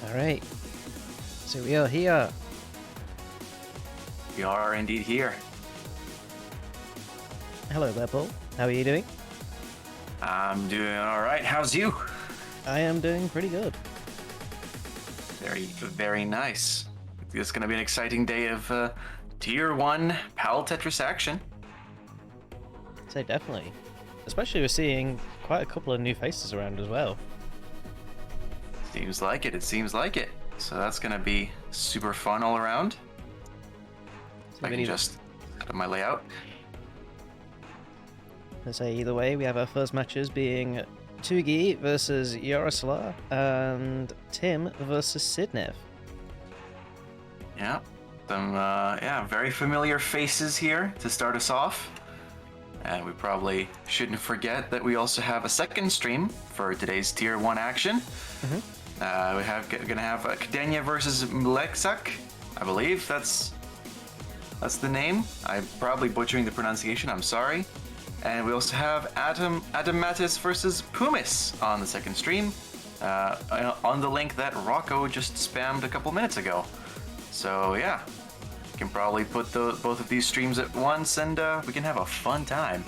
Alright, so we are here. We are indeed here. Hello there, Paul. How are you doing? I'm doing alright. How's you? I am doing pretty good. Very, very nice. It's going to be an exciting day of Tier 1 PAL Tetris action. So definitely. Especially we're seeing quite a couple of new faces around as well. Seems like it. It seems like it. So that's going to be super fun all around. So I can just set up my layout. Let's say either way, we have our first matches being Tugi versus Yaroslav and Tim versus Sidnev. Yeah. Some very familiar faces here to start us off. And we probably shouldn't forget that we also have a second stream for today's Tier 1 action. We have gonna have Kdenia versus Mleksak. I believe that's the name. I'm probably butchering the pronunciation, I'm sorry. And we also have Adam Mattis versus Pumis on the second stream, on the link that Rocco just spammed a couple minutes ago. So yeah, we can probably put both of these streams at once and we can have a fun time.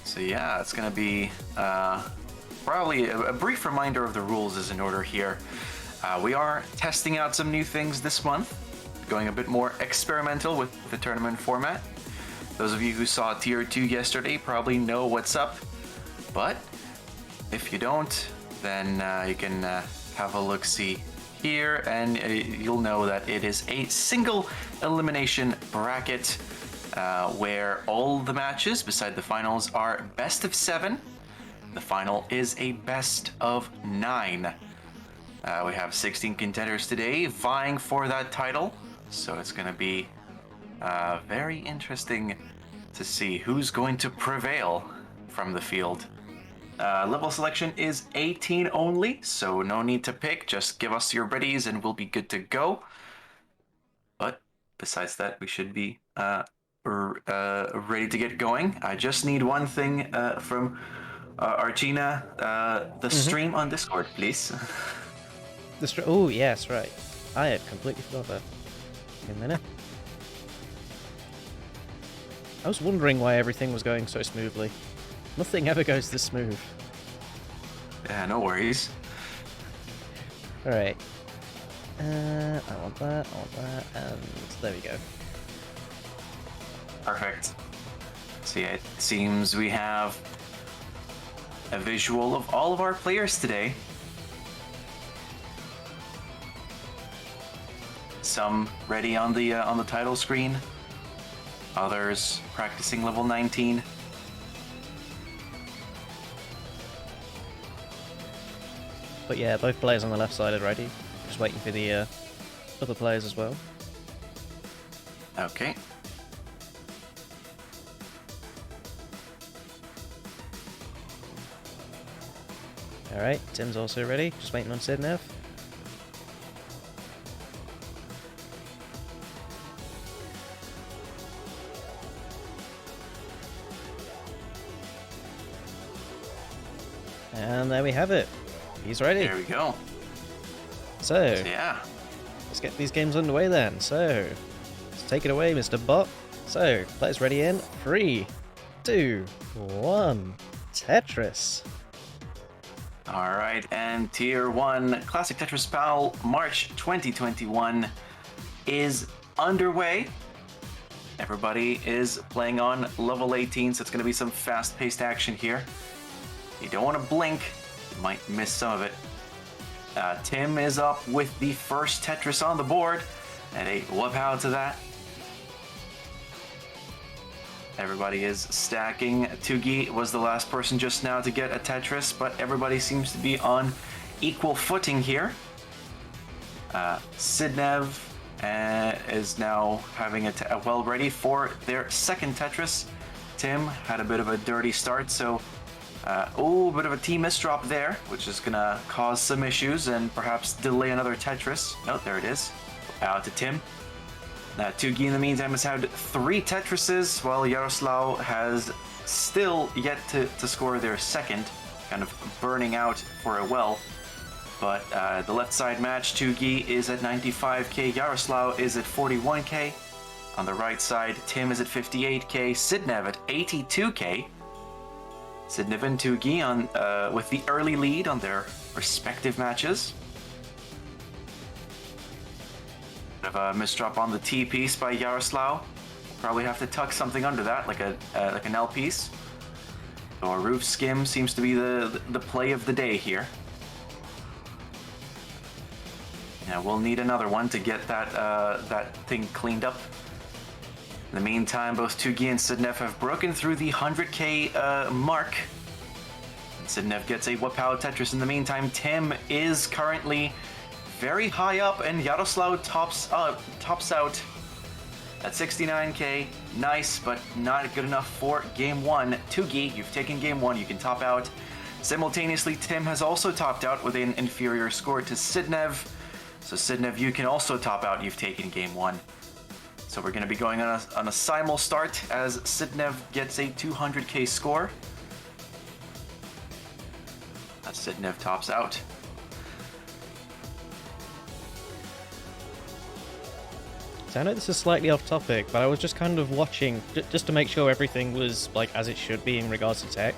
So yeah, it's gonna be probably a brief reminder of the rules is in order here. We are testing out some new things this month, going a bit more experimental with the tournament format. Those of you who saw Tier 2 yesterday probably know what's up, but if you don't, then you can have a look-see here, and you'll know that it is a single elimination bracket where all the matches beside the finals are best of 7. The final is a best of 9. We have 16 contenders today vying for that title, so it's going to be very interesting to see who's going to prevail from the field. Level selection is 18 only, so no need to pick, just give us your readies and we'll be good to go. But besides that, we should be ready to get going. I just need one thing from Archina, the stream on Discord, please. Oh, yes, right. I had completely forgot that. Give me a minute. I was wondering why everything was going so smoothly. Nothing ever goes this smooth. Yeah, no worries. Alright. I want that, and there we go. Perfect. So yeah, it seems we have a visual of all of our players today. Some ready on the title screen, others practicing level 19. But yeah, both players on the left side are ready. Just waiting for the other players as well. Okay. Alright, Tim's also ready. Just waiting on Sidnev. And there we have it. He's ready. There we go. So, yeah, let's get these games underway then. So, let's take it away, Mr. Bot. So, players ready in 3, 2, 1. Tetris. All right, and Tier 1 Classic Tetris PAL March 2021 is underway. Everybody is playing on level 18, so it's going to be some fast-paced action here. You don't want to blink, you might miss some of it. Tim is up with the first Tetris on the board, and a whoop out to that. Everybody is stacking. Tugi was the last person just now to get a Tetris, but everybody seems to be on equal footing here. Sidnev is now having a well ready for their second Tetris. Tim had a bit of a dirty start, so bit of a team misdrop there, which is gonna cause some issues and perhaps delay another Tetris. Oh, there it is. Out to Tim. Tugi in the meantime has had 3 Tetrises, while Yaroslav has still yet to score their second. kind of burning out for a while. But the left side match, Tugi is at 95k, Yaroslav is at 41k. On the right side, Tim is at 58k, Sidnev at 82k. Sidnev and Tugi on with the early lead on their respective matches. Bit of a misdrop on the T piece by Yaroslav. Probably have to tuck something under that, like an L piece. Or roof skim seems to be the play of the day here. Yeah, we'll need another one to get that thing cleaned up. In the meantime, both Tugi and Sidnev have broken through the 100k mark. And Sidnev gets a PAL Tetris. In the meantime, Tim is currently very high up, and Yaroslav tops out at 69k. Nice, but not good enough for game one. Tugi, you've taken game one, you can top out. Simultaneously, Tim has also topped out with an inferior score to Sidnev. So Sidnev, you can also top out, you've taken game one. So we're going to be going on a simul start as Sidnev gets a 200k score. As Sidnev tops out. So I know this is slightly off topic, but I was just kind of watching just to make sure everything was like as it should be in regards to tech.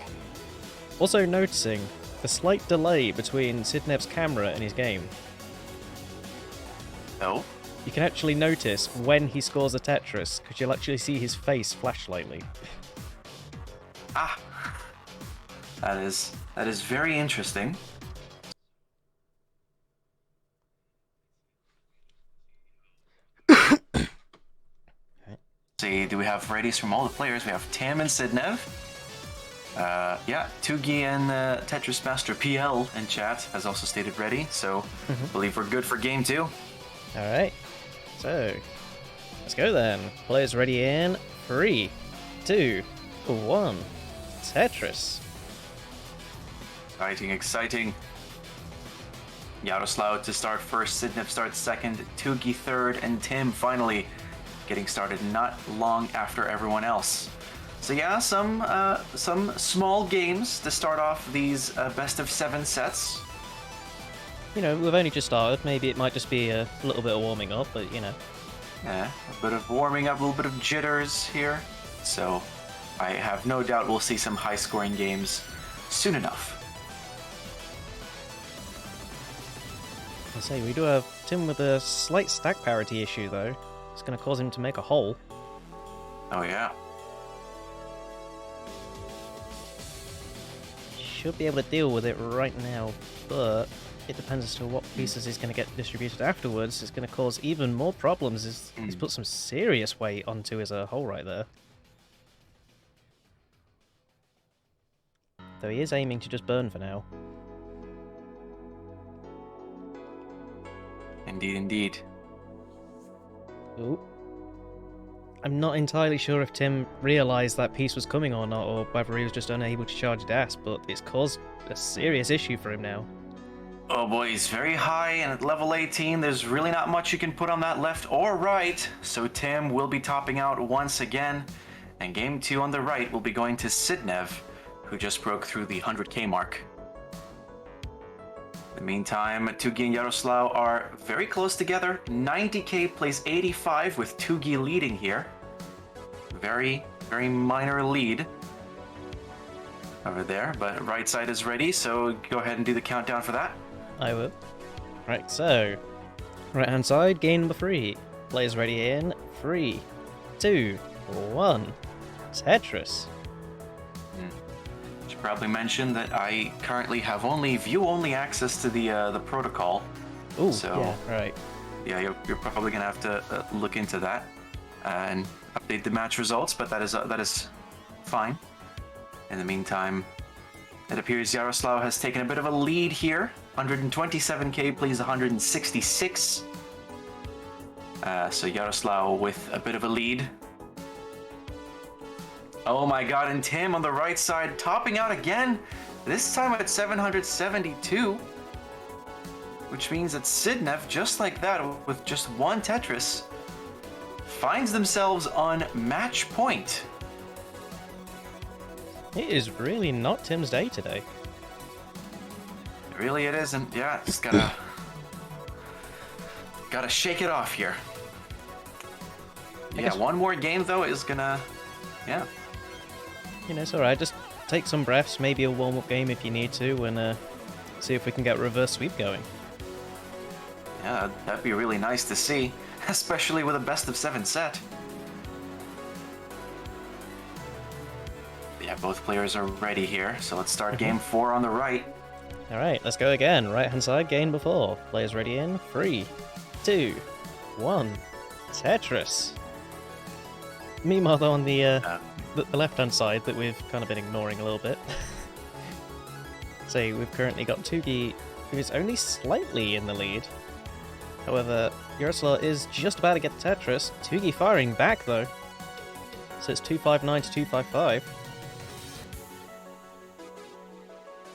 Also noticing the slight delay between Sidnev's camera and his game. Oh? You can actually notice when he scores a Tetris, because you'll actually see his face flash slightly. Ah! That is very interesting. See, do we have readies from all the players? We have Tam and Sidnev. Yeah, Tugi and Tetris Master PL in chat has also stated ready, so I believe we're good for game two. Alright, so let's go then. Players ready in 3, 2, 1. Tetris. Exciting, exciting. Yaroslav to start first, Sidnev starts second, Tugi third, and Tim finally getting started not long after everyone else. So yeah, some small games to start off these best of 7 sets. You know, we've only just started. Maybe it might just be a little bit of warming up, but you know. Yeah, a bit of warming up, a little bit of jitters here. So I have no doubt we'll see some high-scoring games soon enough. I say, we do have Tim with a slight stack parity issue, though. It's going to cause him to make a hole. Oh yeah. Should be able to deal with it right now, but it depends as to what pieces he's going to get distributed afterwards. It's going to cause even more problems. He's put some serious weight onto his hole right there. Though he is aiming to just burn for now. Indeed, indeed. Ooh. I'm not entirely sure if Tim realised that piece was coming or not, or whether he was just unable to charge DAS, but it's caused a serious issue for him now. Oh boy, he's very high, and at level 18, there's really not much you can put on that left or right, so Tim will be topping out once again, and game 2 on the right will be going to Sidnev, who just broke through the 100k mark. In the meantime, Tugi and Yaroslav are very close together. 90k plays 85 with Tugi leading here. Very, very minor lead over there, but right side is ready, so go ahead and do the countdown for that. I will. Right, so right hand side, game number 3. Players ready in 3, 2, 1. Tetris. Should probably mention that I currently have only view-only access to the protocol. Ooh, so, yeah, right. Yeah, you're probably gonna have to look into that and update the match results, but that is fine. In the meantime, it appears Yaroslav has taken a bit of a lead here. 127k plays 166. So Yaroslav with a bit of a lead. Oh my god, and Tim on the right side topping out again, this time at 772. Which means that Sidnev, just like that, with just one Tetris, finds themselves on match point. It is really not Tim's day today. Really, it isn't. Yeah, just gotta shake it off here. Yeah, one more game though is gonna, yeah. You know, it's alright. Just take some breaths, maybe a warm-up game if you need to, and see if we can get reverse sweep going. Yeah, that'd be really nice to see, especially with a best-of-7 set. Yeah, both players are ready here, so let's start game 4 on the right. Alright, let's go again. Right-hand side, game number 4. Players ready in 3, 2, 1. Tetris. Meanwhile, though, on the left-hand side that we've kind of been ignoring a little bit. So we've currently got Tugi, who is only slightly in the lead. However, Yaroslav is just about to get the Tetris. Tugi firing back, though. So it's 259 to 255.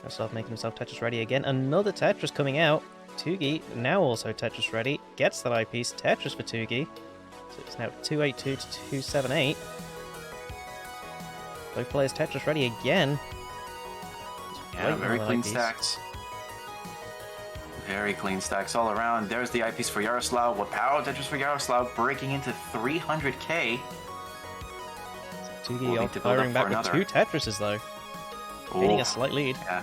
Yaroslav making himself Tetris ready again. Another Tetris coming out. Tugi now also Tetris ready. Gets that eyepiece. Tetris for Tugi. So it's now 282 to 278. Both players Tetris ready again. Yeah, very clean stacks. Very clean stacks all around. There's the eyepiece for Yaroslav. Wow, Tetris for Yaroslav breaking into 300k. Tugi off firing back with 2 Tetrises though. Gaining a slight lead. Yeah.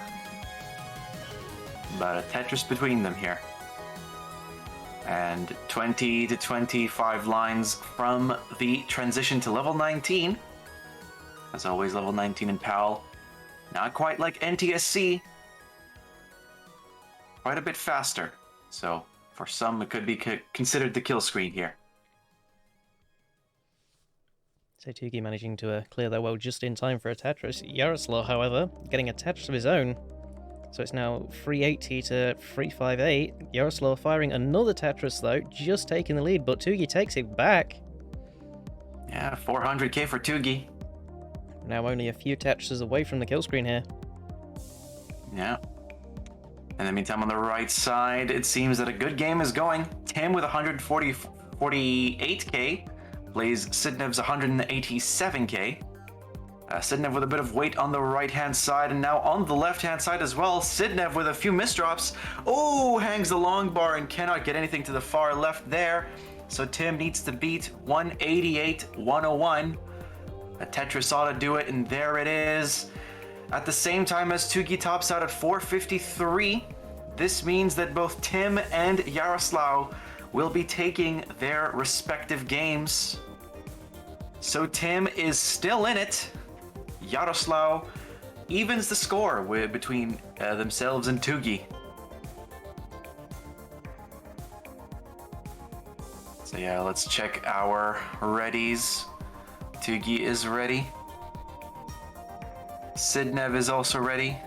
But a Tetris between them here. And 20 to 25 lines from the transition to level 19. As always, level 19 in PAL. Not quite like NTSC. Quite a bit faster. So, for some, it could be considered the kill screen here. So Tugi managing to clear their well just in time for a Tetris. Yaroslav, however, getting a Tetris of his own. So it's now 380 to 358. Yaroslav firing another Tetris though, just taking the lead, but Tugi takes it back. Yeah, 400k for Tugi. Now only a few Tetrises away from the kill screen here. Yeah. In the meantime, on the right side, it seems that a good game is going. Tim with 148k plays Sidnev's 187k. Sidnev with a bit of weight on the right-hand side, and now on the left-hand side as well. Sidnev with a few misdrops. Oh, hangs the long bar and cannot get anything to the far left there. So Tim needs to beat 188, 101. A Tetris ought to do it, and there it is. At the same time as Tugi tops out at 453. This means that both Tim and Yaroslav will be taking their respective games. So Tim is still in it. Yaroslav evens the score between themselves and Tugi. So yeah, let's check our readies. Tugi is ready. Sidnev is also ready.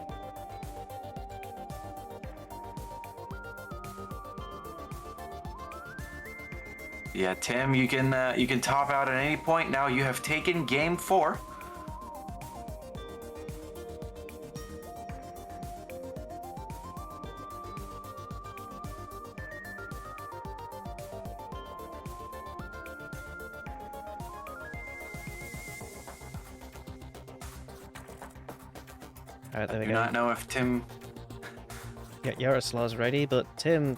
Yeah, Tim, you can top out at any point. Now you have taken game 4. Alright, there we I go. do not know if Tim... Yeah, Yaroslav's ready, but Tim,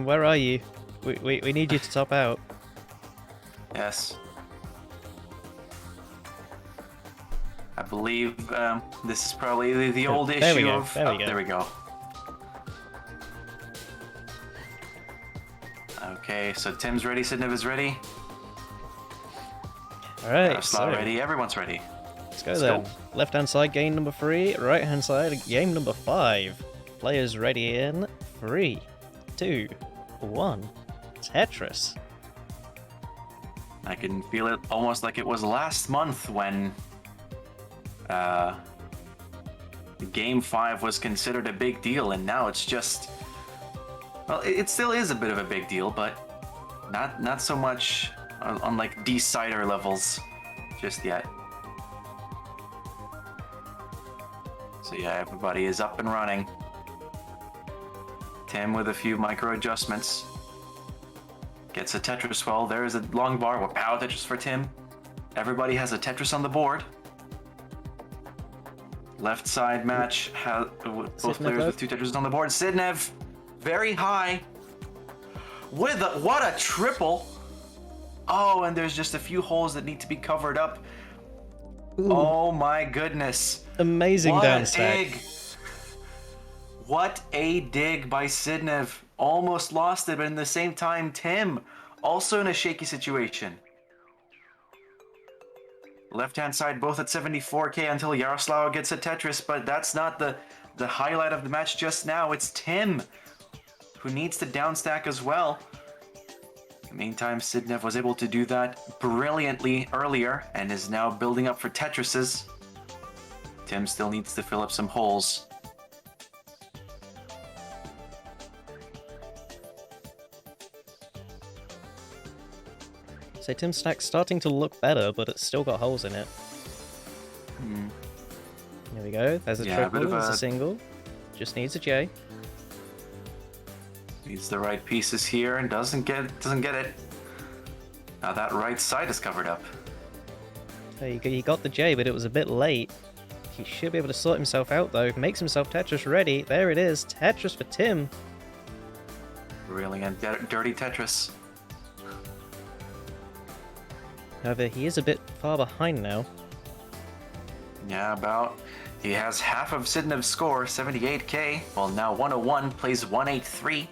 where are you? We need you to top out. Yes. I believe this is probably the old issue of... There we go. Okay, so Tim's ready, Sidnev is ready. Alright, Yaroslav ready, everyone's ready. Let's go then. Left-hand side, game number 3. Right-hand side, game number 5. Players ready in 3, 2, 1. Tetris. I can feel it almost like it was last month when Game 5 was considered a big deal, and now it's just... Well, it still is a bit of a big deal, but not so much on like decider levels just yet. So yeah, everybody is up and running. Tim with a few micro adjustments. Gets a Tetris well. There's a long bar. Wow, Tetris for Tim. Everybody has a Tetris on the board. Left side match, both players with 2 Tetris on the board. Sidnev, very high. With what a triple! Oh, and there's just a few holes that need to be covered up. Ooh. Oh my goodness. Amazing down stack. Dig. What a dig by Sidnev. Almost lost it, but in the same time, Tim, also in a shaky situation. Left-hand side, both at 74k until Yaroslav gets a Tetris, but that's not the highlight of the match just now. It's Tim, who needs to downstack as well. In the meantime, Sidnev was able to do that brilliantly earlier and is now building up for Tetrises. Tim still needs to fill up some holes. So Tim's stack's starting to look better, but it's still got holes in it. There we go. There's a triple, there's a single. Just needs a J. Needs the right pieces here and doesn't get it. Now that right side is covered up. So he got the J, but it was a bit late. He should be able to sort himself out though. Makes himself Tetris ready. There it is. Tetris for Tim. Brilliant, dirty Tetris. However, he is a bit far behind now. Yeah, about. He has half of Sidnev's score, 78k. Well, now 101 plays 183.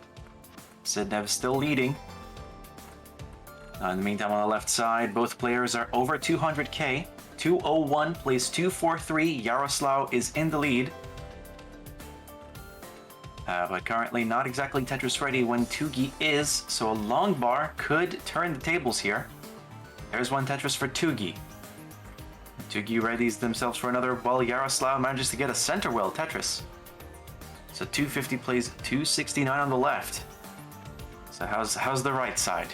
Sidnev still leading. In the meantime, on the left side, both players are over 200k. 201 plays 243. Yaroslav is in the lead. But currently not exactly Tetris ready when Tugi is, so a long bar could turn the tables here. There's one Tetris for Tugi. Tugi readies themselves for another while Yaroslav manages to get a center well Tetris. So 250 plays 269 on the left. So how's the right side?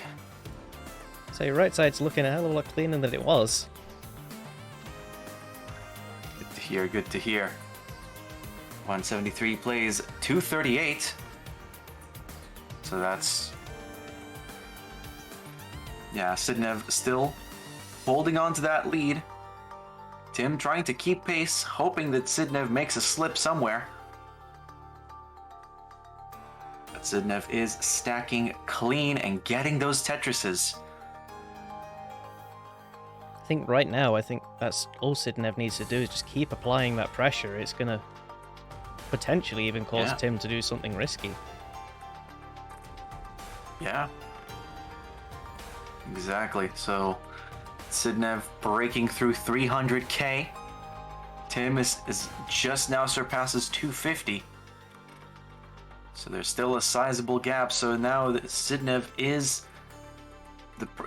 So your right side's looking a hell of a lot cleaner than it was. Good to hear, good to hear. 173 plays 238. So that's... Yeah, Sidnev still holding on to that lead. Tim trying to keep pace, hoping that Sidnev makes a slip somewhere. But Sidnev is stacking clean and getting those Tetrises. I think right now, that's all Sidnev needs to do is just keep applying that pressure. It's going to potentially even cause Tim to do something risky. Yeah. Exactly. So Sidnev breaking through 300k. Tim is just now surpasses 250. So there's still a sizable gap. So now Sidnev is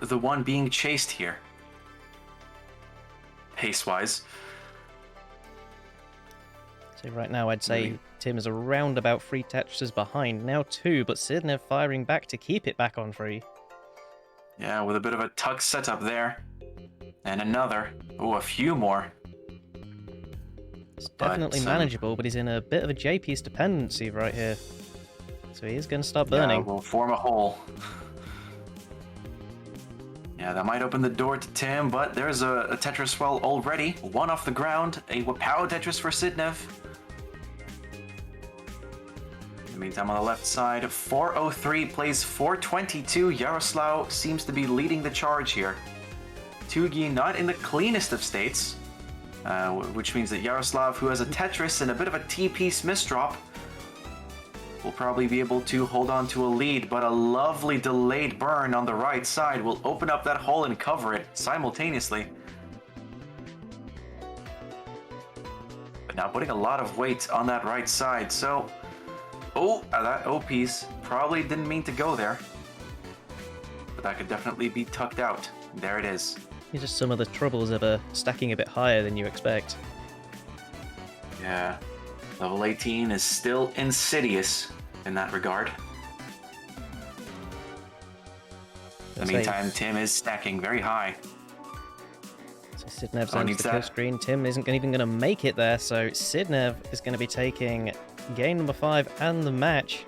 the one being chased here. Pace-wise. So right now I'd say Tim is around about 3 Tetrises behind. Now 2, but Sidnev firing back to keep it back on 3. Yeah, with a bit of a tuck setup there. And another. Oh, a few more. It's definitely manageable, but he's in a bit of a J-piece dependency right here. So he is going to start burning. Yeah, we'll form a hole. Yeah, that might open the door to Tim, but there's a Tetris well already. One off the ground. A Wapow Tetris for Sidnev. In the meantime, on the left side, 403 plays 422. Yaroslav seems to be leading the charge here. Tugi not in the cleanest of states, which means that Yaroslav, who has a Tetris and a bit of a T-piece misdrop, will probably be able to hold on to a lead, but a lovely delayed burn on the right side will open up that hole and cover it simultaneously. But now putting a lot of weight on that right side, so... Oh, that O piece probably didn't mean to go there. But that could definitely be tucked out. There it is. These are some of the troubles of stacking a bit higher than you expect. Yeah. Level 18 is still insidious in that regard. In the meantime, Tim is stacking very high. So Sidnev's on the kill screen. Tim isn't even going to make it there, so Sidnev is going to be taking game number 5 and the match.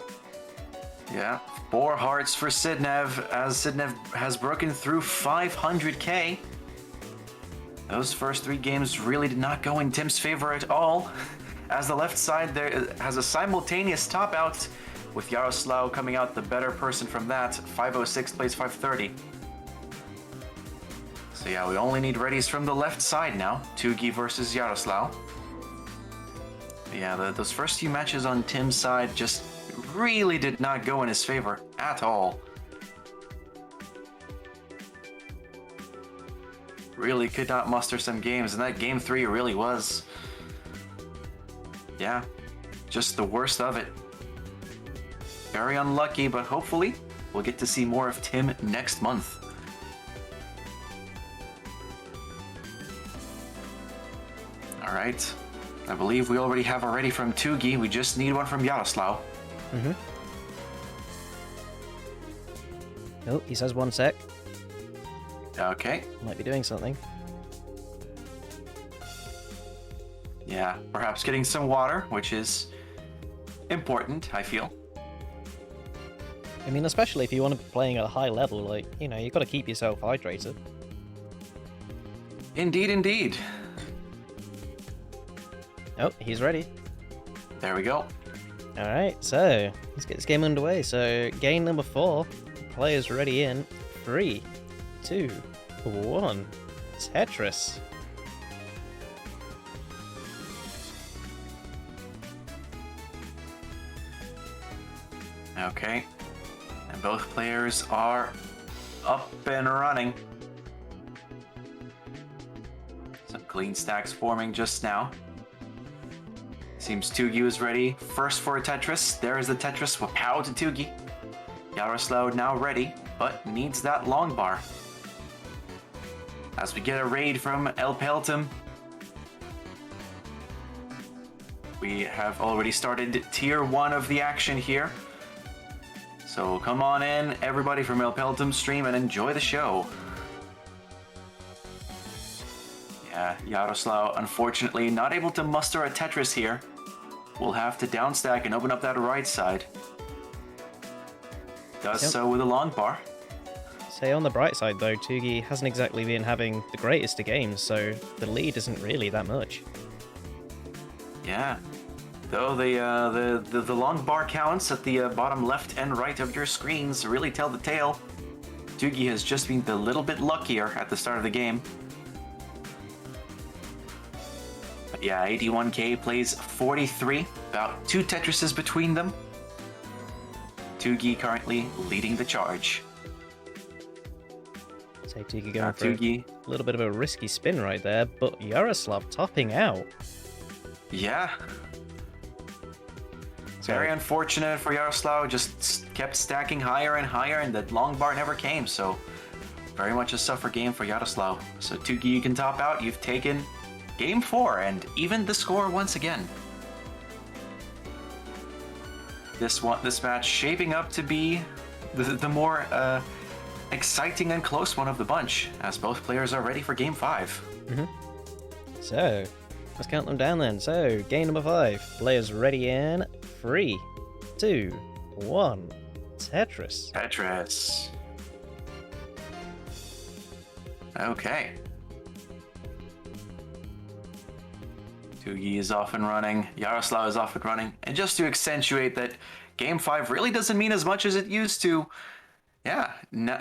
Yeah, 4 hearts for Sidnev, as Sidnev has broken through 500k. Those first 3 games really did not go in Tim's favor at all, as the left side there has a simultaneous top out, with Yaroslav coming out the better person from that. 506 plays 530. So yeah, we only need readies from the left side now. Tugi versus Yaroslav. Yeah, those first few matches on Tim's side just really did not go in his favor at all. Really could not muster some games, and that game 3 really was, yeah, just the worst of it. Very unlucky, but hopefully we'll get to see more of Tim next month. All right, I believe we already have a ready from Tugi. We just need one from Yaroslav. Oh, he says 1 sec. Okay. Might be doing something. Yeah, perhaps getting some water, which is important, I feel. I mean, especially if you want to be playing at a high level, like, you know, you've got to keep yourself hydrated. Indeed, indeed. Oh, he's ready. There we go. Alright, so let's get this game underway. So, game number 4. Players ready in 3, 2, 1. Tetris. Okay. And both players are up and running. Some clean stacks forming just now. Seems Tugi is ready. First for a Tetris. There is the Tetris with pow to Tugi. Yaroslav now ready, but needs that long bar. As we get a raid from El Peltum. We have already started tier 1 of the action here. So come on in, everybody from El Peltum stream, and enjoy the show. Yeah, Yaroslav unfortunately not able to muster a Tetris here. We'll have to downstack and open up that right side. Does so with a long bar. Say on the bright side though, Tugi hasn't exactly been having the greatest of games, so the lead isn't really that much. Yeah. Though the long bar counts at the bottom left and right of your screens really tell the tale. Tugi has just been a little bit luckier at the start of the game. But yeah, 81k plays 43, about 2 Tetrises between them. Tugi currently leading the charge. Say Tugi going for a little bit of a risky spin right there, but Yaroslav topping out. Yeah. Very unfortunate for Yaroslav, just kept stacking higher and higher, and that long bar never came, so very much a suffer game for Yaroslav. So Tugi, you can top out. You've taken game 4 and even the score once again. This match shaping up to be the more exciting and close one of the bunch, as both players are ready for game 5. So, let's count them down then. So, game number 5. Players ready in 3, 2, 1. Tetris. Tetris. Okay. Tugi is off and running. Yaroslav is off and running. And just to accentuate that game 5 really doesn't mean as much as it used to, yeah,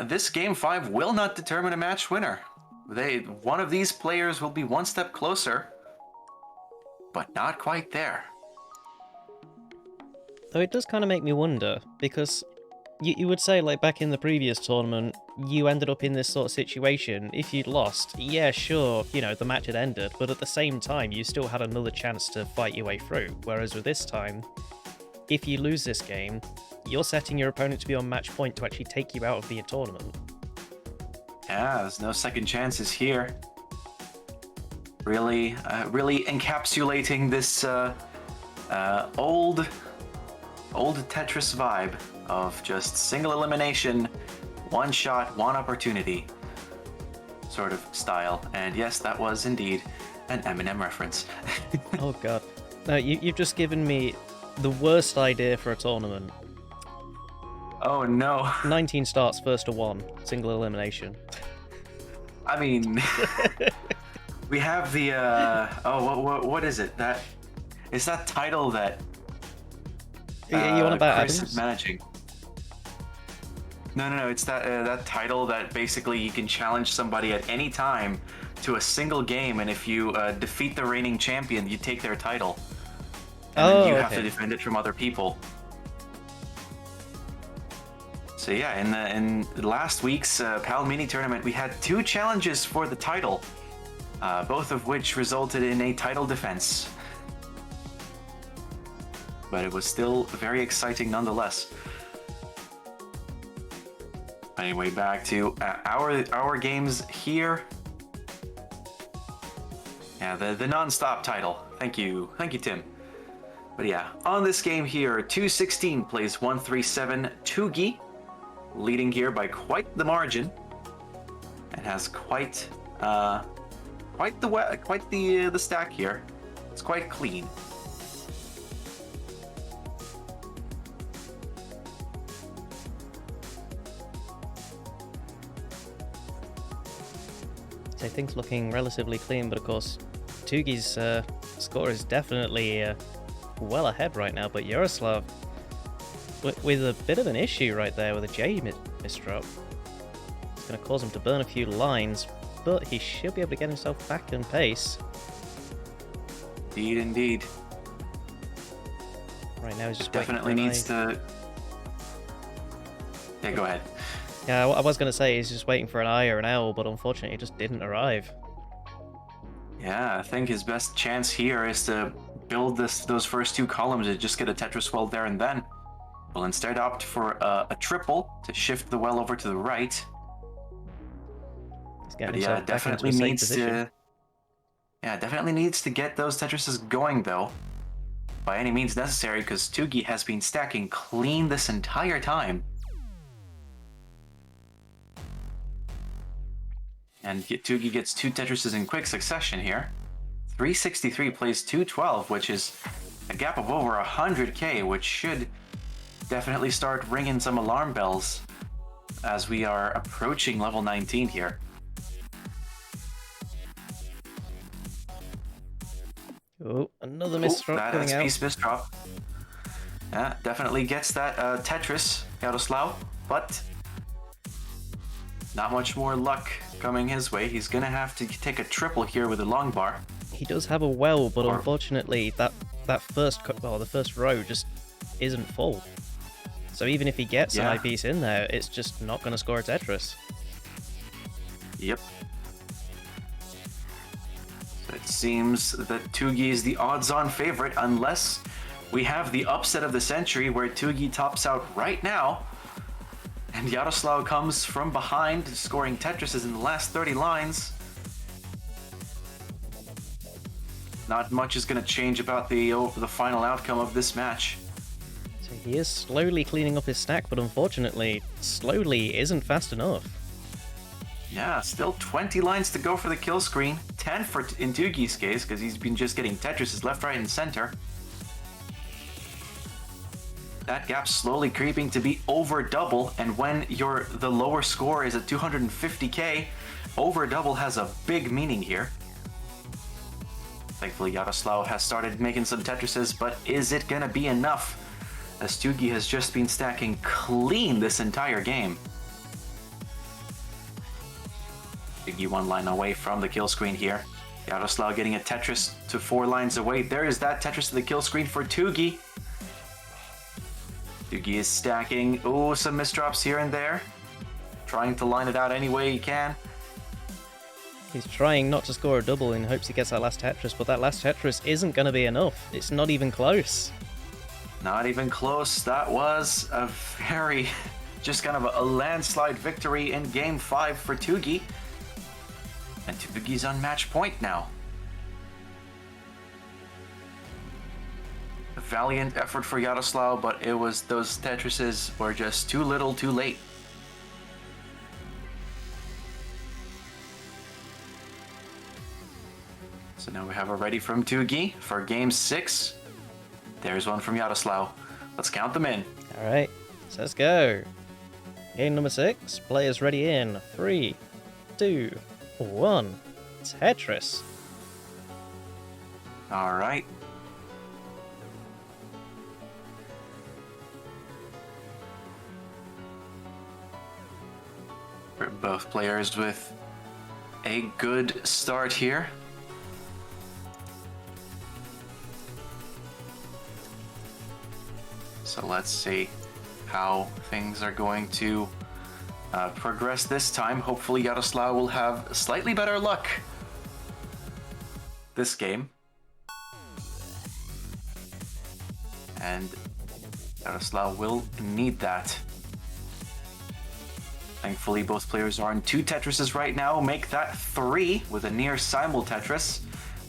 this game 5 will not determine a match winner. One of these players will be one step closer, but not quite there. Though it does kind of make me wonder, because you would say, like, back in the previous tournament, you ended up in this sort of situation. If you'd lost, yeah, sure, you know, the match had ended, but at the same time, you still had another chance to fight your way through. Whereas with this time, if you lose this game, you're setting your opponent to be on match point to actually take you out of the tournament. Yeah, there's no second chances here. Really encapsulating this old Tetris vibe of just single elimination, one shot, one opportunity sort of style. And yes, that was indeed an Eminem reference. Oh god. No, you've just given me the worst idea for a tournament. Oh no. 19 starts, first to 1, single elimination. I mean, We have the what is it? That is that title that You want about Chris Adams? is managing. No. It's that title that basically you can challenge somebody at any time to a single game, and if you defeat the reigning champion, you take their title, and then you have to defend it from other people. So yeah, in last week's PAL mini tournament, we had 2 challenges for the title, both of which resulted in a title defense. But it was still very exciting nonetheless. Anyway, back to our games here. Yeah, the non-stop title. Thank you, Tim. But yeah, on this game here, 216 plays 137 Tugi, leading here by quite the margin, and has quite the stack here. It's quite clean. So things looking relatively clean, but of course, Tugi's score is definitely well ahead right now. But Yaroslav, with a bit of an issue right there with a J misdrop, it's going to cause him to burn a few lines, but he should be able to get himself back in pace. Indeed. Right now, he's just definitely needs to. Yeah, go ahead. Yeah, I was going to say he's just waiting for an I or an L, but unfortunately it just didn't arrive. Yeah, I think his best chance here is to build those first 2 columns and just get a Tetris well there and then. We'll instead opt for a triple to shift the well over to the right. But yeah, definitely needs to. Yeah, definitely needs to get those Tetrises going though, by any means necessary, because Tugi has been stacking clean this entire time. And Tugi gets 2 Tetrises in quick succession here. 363 plays 212, which is a gap of over 100k, which should definitely start ringing some alarm bells as we are approaching level 19 here. Oh, another misdrop coming out. Piece misdrop. Yeah, definitely gets that Tetris, Yaroslav, but not much more luck coming his way. He's gonna have to take a triple here with a long bar. He does have a well, but unfortunately the first row just isn't full. So even if he gets an eyepiece in there, it's just not going to score a Tetris. Yep. So it seems that Tugi is the odds-on favorite, unless we have the upset of the century where Tugi tops out right now, and Yaroslav comes from behind, scoring Tetrises in the last 30 lines. Not much is going to change about the final outcome of this match. So he is slowly cleaning up his stack, but unfortunately, slowly isn't fast enough. Yeah, still 20 lines to go for the kill screen. 10 in Tugi's case, because he's been just getting Tetrises left, right, and center. That gap slowly creeping to be over double, and when the lower score is at 250k, over double has a big meaning here. Thankfully, Yaroslav has started making some Tetrises, but is it gonna be enough? As Tugi has just been stacking clean this entire game. Tugi 1 line away from the kill screen here. Yaroslav getting a Tetris to 4 lines away. There is that Tetris to the kill screen for Tugi. Tugi is stacking, some misdrops here and there. Trying to line it out any way he can. He's trying not to score a double in hopes he gets that last Tetris, but that last Tetris isn't going to be enough. It's not even close. Not even close. That was a very, just kind of a landslide victory in Game 5 for Tugi. And Tugi's on match point now. A valiant effort for Yaroslav, but those Tetrises were just too little, too late. So now we have a ready from Tugi for Game 6. There's one from Yaroslav. Let's count them in. Alright, so let's go. Game number 6, players ready in 3, 2, 1. Tetris. All right. For both players with a good start here. So let's see how things are going to progress this time. Hopefully Yaroslav will have slightly better luck this game. And Yaroslav will need that. Thankfully, both players are on 2 Tetrises right now. Make that 3 with a near simul Tetris.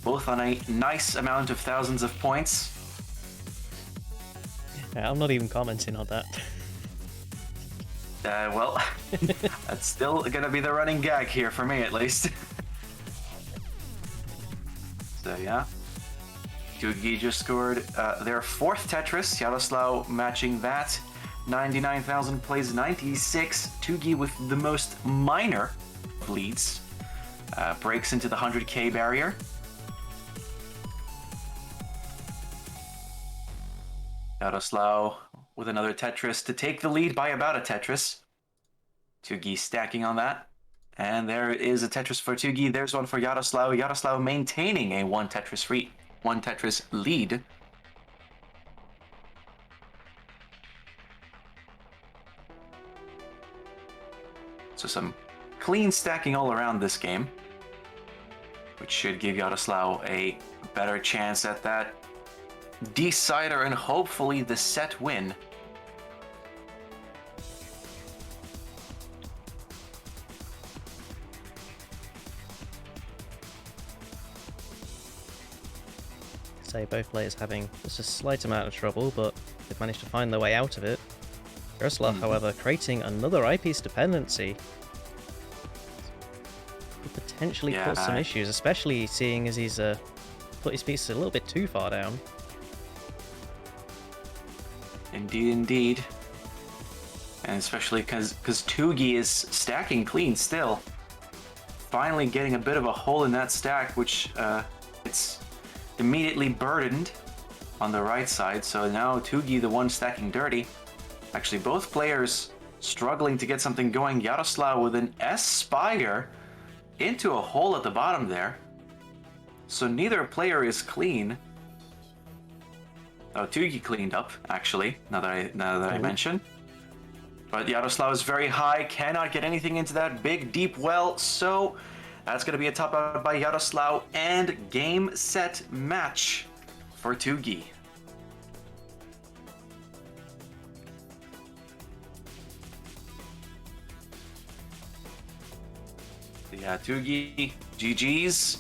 Both on a nice amount of thousands of points. Yeah, I'm not even commenting on that. Well, that's still gonna be the running gag here for me, at least. So yeah, Tugi just scored their 4th Tetris. Yaroslav matching that. 99,000 plays 96. Tugi with the most minor leads. Breaks into the 100k barrier. Yaroslav with another Tetris to take the lead by about a Tetris. Tugi stacking on that. And there is a Tetris for Tugi. There's one for Yaroslav. Yaroslav maintaining a 1 Tetris lead. So some clean stacking all around this game, which should give Yaroslav a better chance at that decider and hopefully the set win. Say both players having just a slight amount of trouble, but they've managed to find their way out of it. Yaroslav, however, creating another eyepiece dependency could potentially cause some issues, especially seeing as he's put his pieces a little bit too far down. Indeed, indeed. And especially because Tugi is stacking clean still. Finally getting a bit of a hole in that stack, which it's immediately burdened on the right side. So now Tugi, the one stacking dirty. Actually, both players struggling to get something going. Yaroslav with an S-Spire into a hole at the bottom there. So neither player is clean. Oh, Tugi cleaned up, actually, now that I mention. But Yaroslav is very high, cannot get anything into that big, deep well, so that's going to be a top out by Yaroslav, and game, set, match for Tugi. Yeah, Tugi, GG's.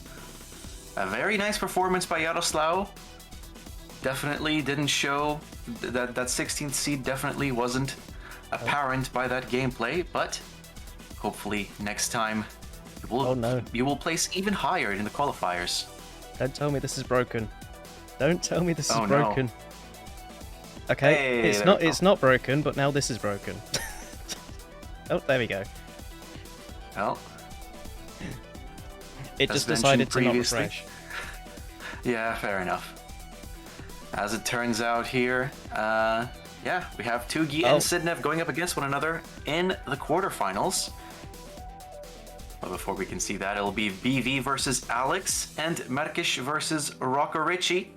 A very nice performance by Yaroslav. Definitely didn't show that 16th seed definitely wasn't apparent by that gameplay, but hopefully next time you will place even higher in the qualifiers. Don't tell me this is broken. Don't tell me this is no. broken. Okay, Hey, it's not broken, but now this is broken. Oh, there we go. Well, it just decided to not refresh. Yeah, fair enough. As it turns out here, yeah, we have Tugi and Sidnev going up against one another in the quarterfinals. But before we can see that, it'll be BV versus Alex and Merkish versus Rocco Ricci,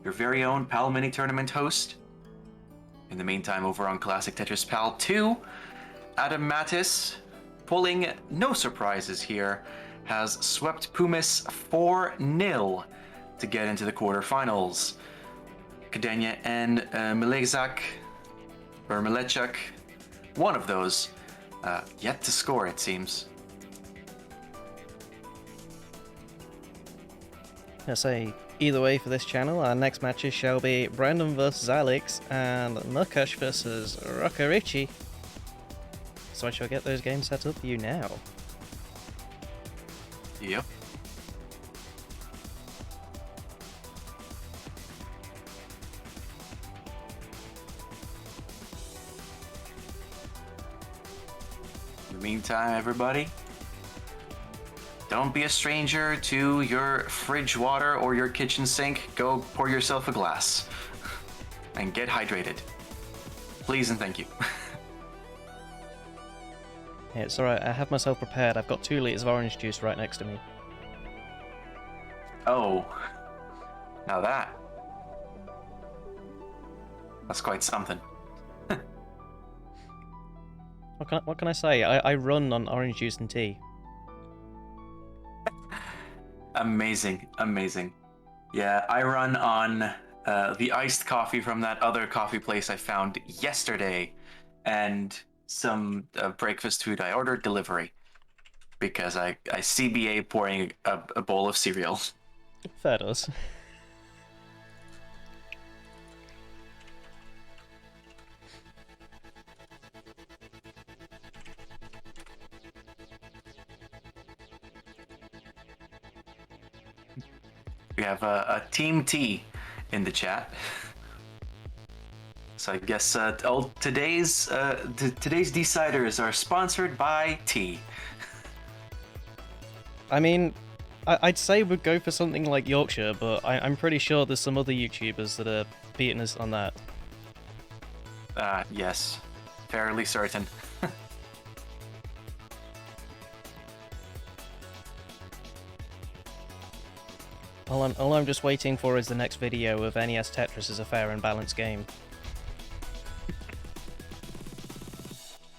your very own PAL mini tournament host. In the meantime, over on Classic Tetris PAL 2, Adam Mattis, pulling no surprises here, has swept Pumis 4-0 to get into the quarterfinals. Kadenia and Milechak, one of those, yet to score, it seems. I say, either way for this channel, our next matches shall be Brandon versus Alex and Mukash versus Rocco Ricci. So I shall get those games set up for you now. Yep. In the meantime, everybody, don't be a stranger to your fridge water or your kitchen sink. Go pour yourself a glass and get hydrated. Please and thank you. Yeah, it's alright, I have myself prepared. I've got 2 liters of orange juice right next to me. Oh, now that's quite something. What can I say? I run on orange juice and tea. Amazing, amazing. Yeah, I run on the iced coffee from that other coffee place I found yesterday, and some breakfast food I ordered delivery because I CBA pouring a bowl of cereal. Fair does. We have a Team T in the chat. So I guess today's deciders are sponsored by tea. I mean, I'd say we'd go for something like Yorkshire, but I'm pretty sure there's some other YouTubers that are beating us on that. Yes, fairly certain. All I'm just waiting for is the next video of NES Tetris as a fair and balanced game.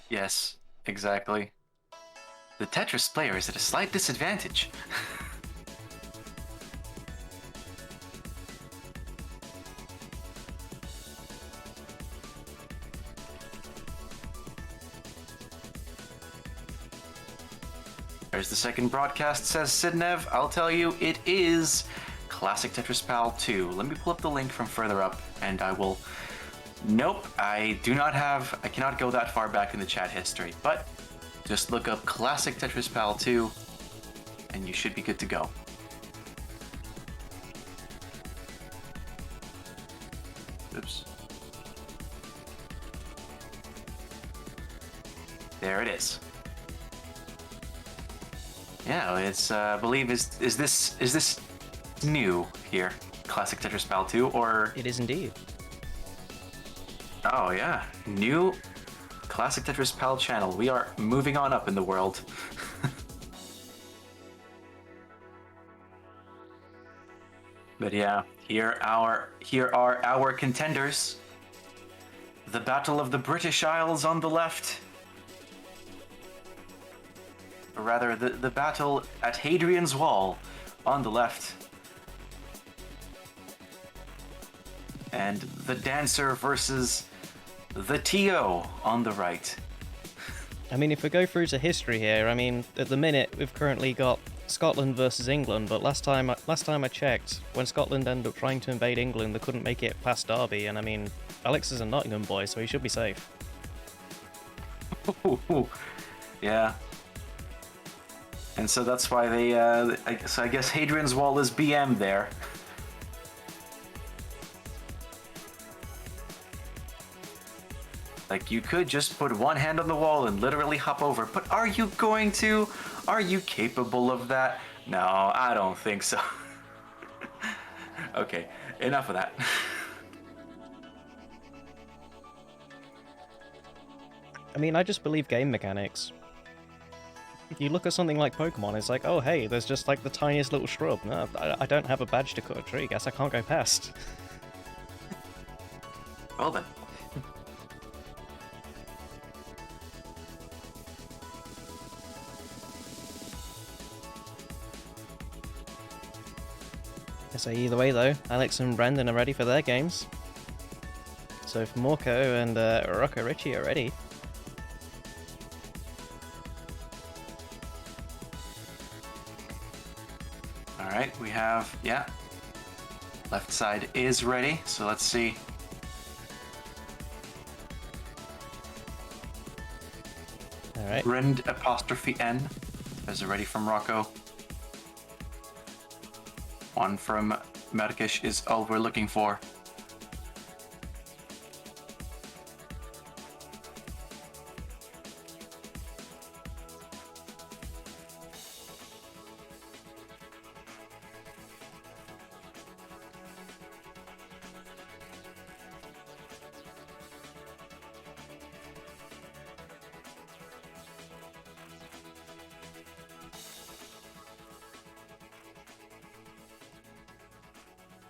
Yes, exactly. The Tetris player is at a slight disadvantage. There's the second broadcast, says Sidnev. I'll tell you, it is Classic Tetris PAL 2. Let me pull up the link from further up, and I will... Nope, I cannot go that far back in the chat history, but just look up Classic Tetris PAL 2, and you should be good to go. Oops. There it is. Yeah, it's I believe is this new here, Classic Tetris PAL 2, or It is indeed. oh yeah, new Classic Tetris PAL channel. We are moving on up in the world. But yeah, here are our contenders. The Battle of the British Isles on the left. Or rather, the battle at Hadrian's Wall on the left. And the Dancer versus the TO on the right. I mean, if we go through to history here, I mean, at the minute we've currently got Scotland versus England, but last time I checked, when Scotland ended up trying to invade England, they couldn't make it past Derby, and I mean, Alex is a Nottingham boy, so he should be safe. Yeah. And so that's why they, I guess Hadrian's Wall is BM there. Like, you could just put one hand on the wall and literally hop over, but are you going to? Are you capable of that? No, I don't think so. Okay, enough of that. I mean, I just believe game mechanics. You look at something like Pokemon, it's like, oh hey, there's just like the tiniest little shrub. No, I don't have a badge to cut a tree, guess I can't go past. Well then. I say either way though, Alex and Brendan are ready for their games. So if Morko and Rocco Richie are ready. Alright, we have, yeah. Left side is ready, so let's see. Alright. Rend apostrophe N is ready from Rocco. One from Merkish is all we're looking for.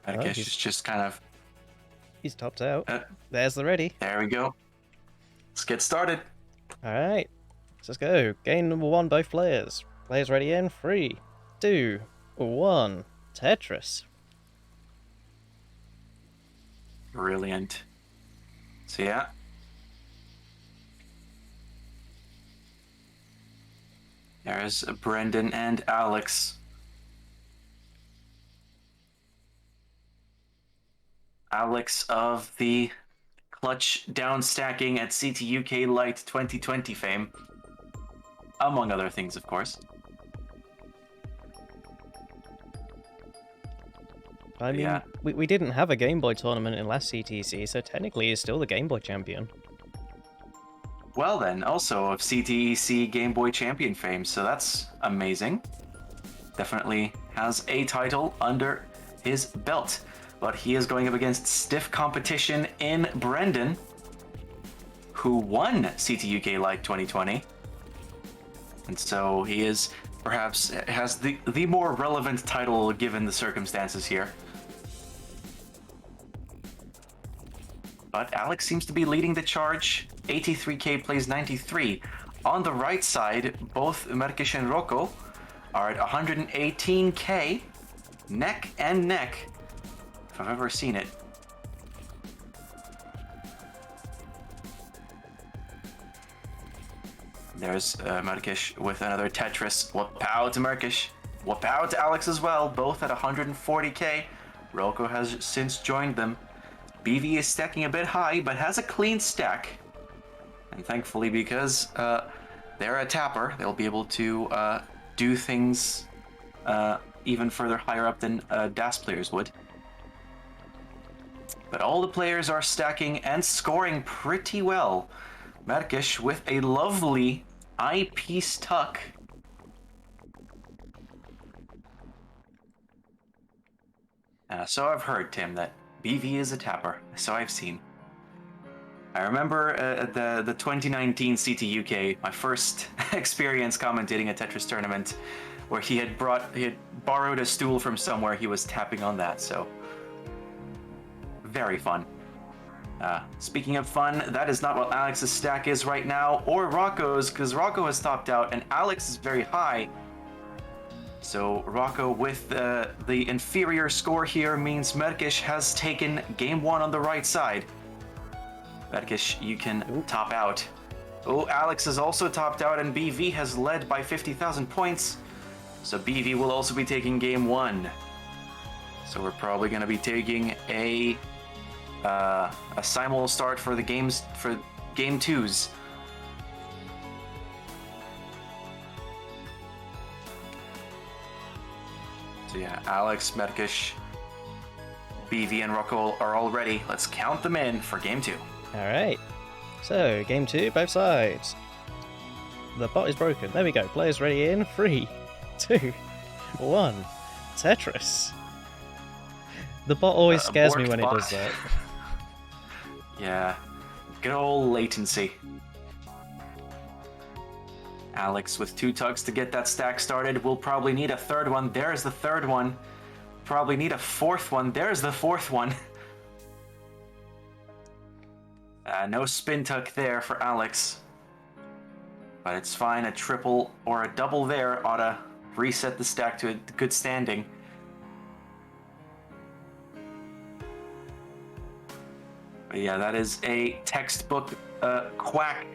Medikish is just kind of... He's topped out. There's the ready. There we go. Let's get started. Alright, let's go. Game number 1, both players. Players ready in 3, 2, 1. Tetris. Brilliant. So yeah. There's Brendan and Alex. Alex of the clutch down stacking at CTUK Lite 2020 fame. Among other things, of course. I mean, yeah. we didn't have a Game Boy tournament in last CTC, so technically he's still the Game Boy champion. Well then, also of CTEC Game Boy champion fame, so that's amazing. Definitely has a title under his belt. But he is going up against stiff competition in Brendan, who won CTUK Lite 2020. And so he is perhaps has the more relevant title given the circumstances here. But Alex seems to be leading the charge. 83k plays 93. On the right side, both Merkish and Rocco are at 118k, neck and neck, if I've ever seen it. There's Merkish with another Tetris. Whoop-pow to Merkish. Whoop-pow to Alex as well, both at 140k. Rocco has since joined them. BV is stacking a bit high, but has a clean stack. And thankfully, because they're a tapper, they'll be able to do things even further higher up than DAS players would. But all the players are stacking and scoring pretty well. Merkish with a lovely eyepiece tuck. So I've heard, Tim, that BV is a tapper. So I've seen. I remember at the 2019 CTUK, my first experience commentating a Tetris tournament, where he had borrowed a stool from somewhere. He was tapping on that, so very fun. Speaking of fun, that is not what Alex's stack is right now, or Rocco's, because Rocco has topped out and Alex is very high. So Rocco with the inferior score here means Merkish has taken game 1 on the right side. Merkish, you can top out. Oh, Alex has also topped out and BV has led by 50,000 points. So BV will also be taking game 1. So we're probably going to be taking a simul start for the games for game 2s. So yeah, Alex, Merkish, BV, and Rocco are all ready. Let's count them in for game 2. Alright. So, game 2, both sides. The bot is broken. There we go. Players ready in 3, 2, 1. Tetris. The bot always scares me when it does that. Yeah. Good old latency. Alex with 2 tugs to get that stack started. We'll probably need a 3rd one. There's the 3rd one. Probably need a 4th one. There's the 4th one. No spin tuck there for Alex. But it's fine. A triple or a double there ought to reset the stack to a good standing. But yeah, that is a textbook quack.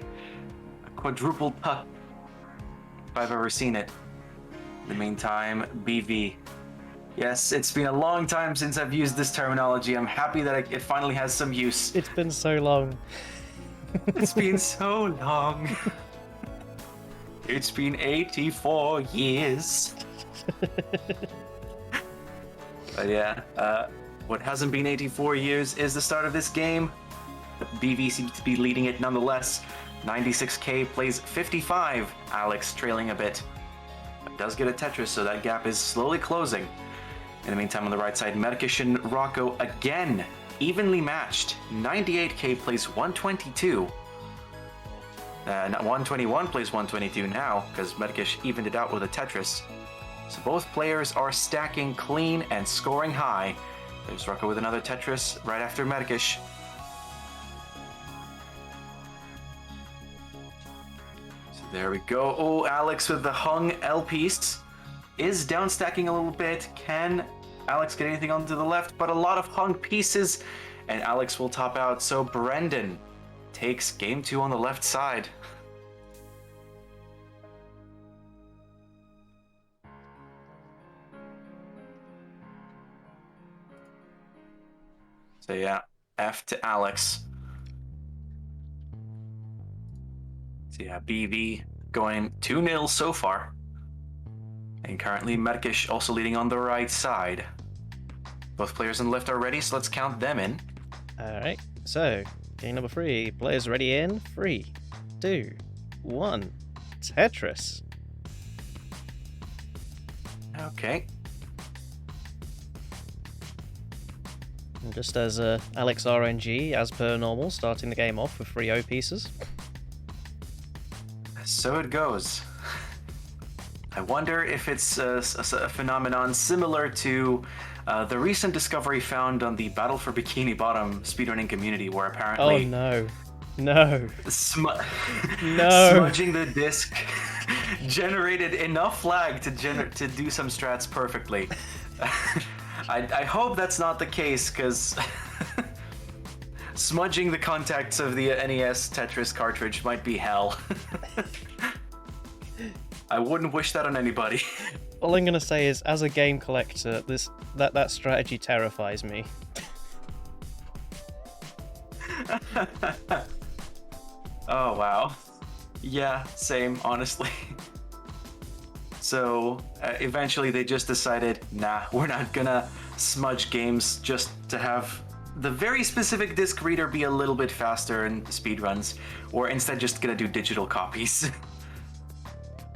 A quadruple tuck, if I've ever seen it. In the meantime, BV. Yes, it's been a long time since I've used this terminology. I'm happy that it finally has some use. It's been so long. It's been so long. It's been 84 years. But yeah, what hasn't been 84 years is the start of this game. But BV seems to be leading it nonetheless. 96k plays 55. Alex trailing a bit. But does get a Tetris, so that gap is slowly closing. In the meantime, on the right side, Merkish and Rocco again evenly matched. 98k plays 122. 121 plays 122 now, because Merkish evened it out with a Tetris. So both players are stacking clean and scoring high. There's Rocco with another Tetris right after Medikish. So there we go. Oh, Alex with the hung L piece is down stacking a little bit. Can Alex get anything onto the left? But a lot of hung pieces, and Alex will top out. So Brendan takes game 2 on the left side. So yeah, F to Alex. So yeah, BV going 2-0 so far. And currently Medikish also leading on the right side. Both players on the left are ready, so let's count them in. Alright, so game number 3. Players ready in 3, 2, 1. Tetris. Okay. And just as Alex RNG, as per normal, starting the game off with 3 O pieces. So it goes. I wonder if it's a phenomenon similar to the recent discovery found on the Battle for Bikini Bottom speedrunning community, where apparently... Oh no. No. No. Smudging the disc generated enough lag to do some strats perfectly. I hope that's not the case, because smudging the contacts of the NES Tetris cartridge might be hell. I wouldn't wish that on anybody. All I'm gonna say is, as a game collector, that strategy terrifies me. Oh wow. Yeah, same, honestly. So eventually they just decided, nah, we're not gonna smudge games just to have the very specific disc reader be a little bit faster in speedruns, or instead just gonna do digital copies.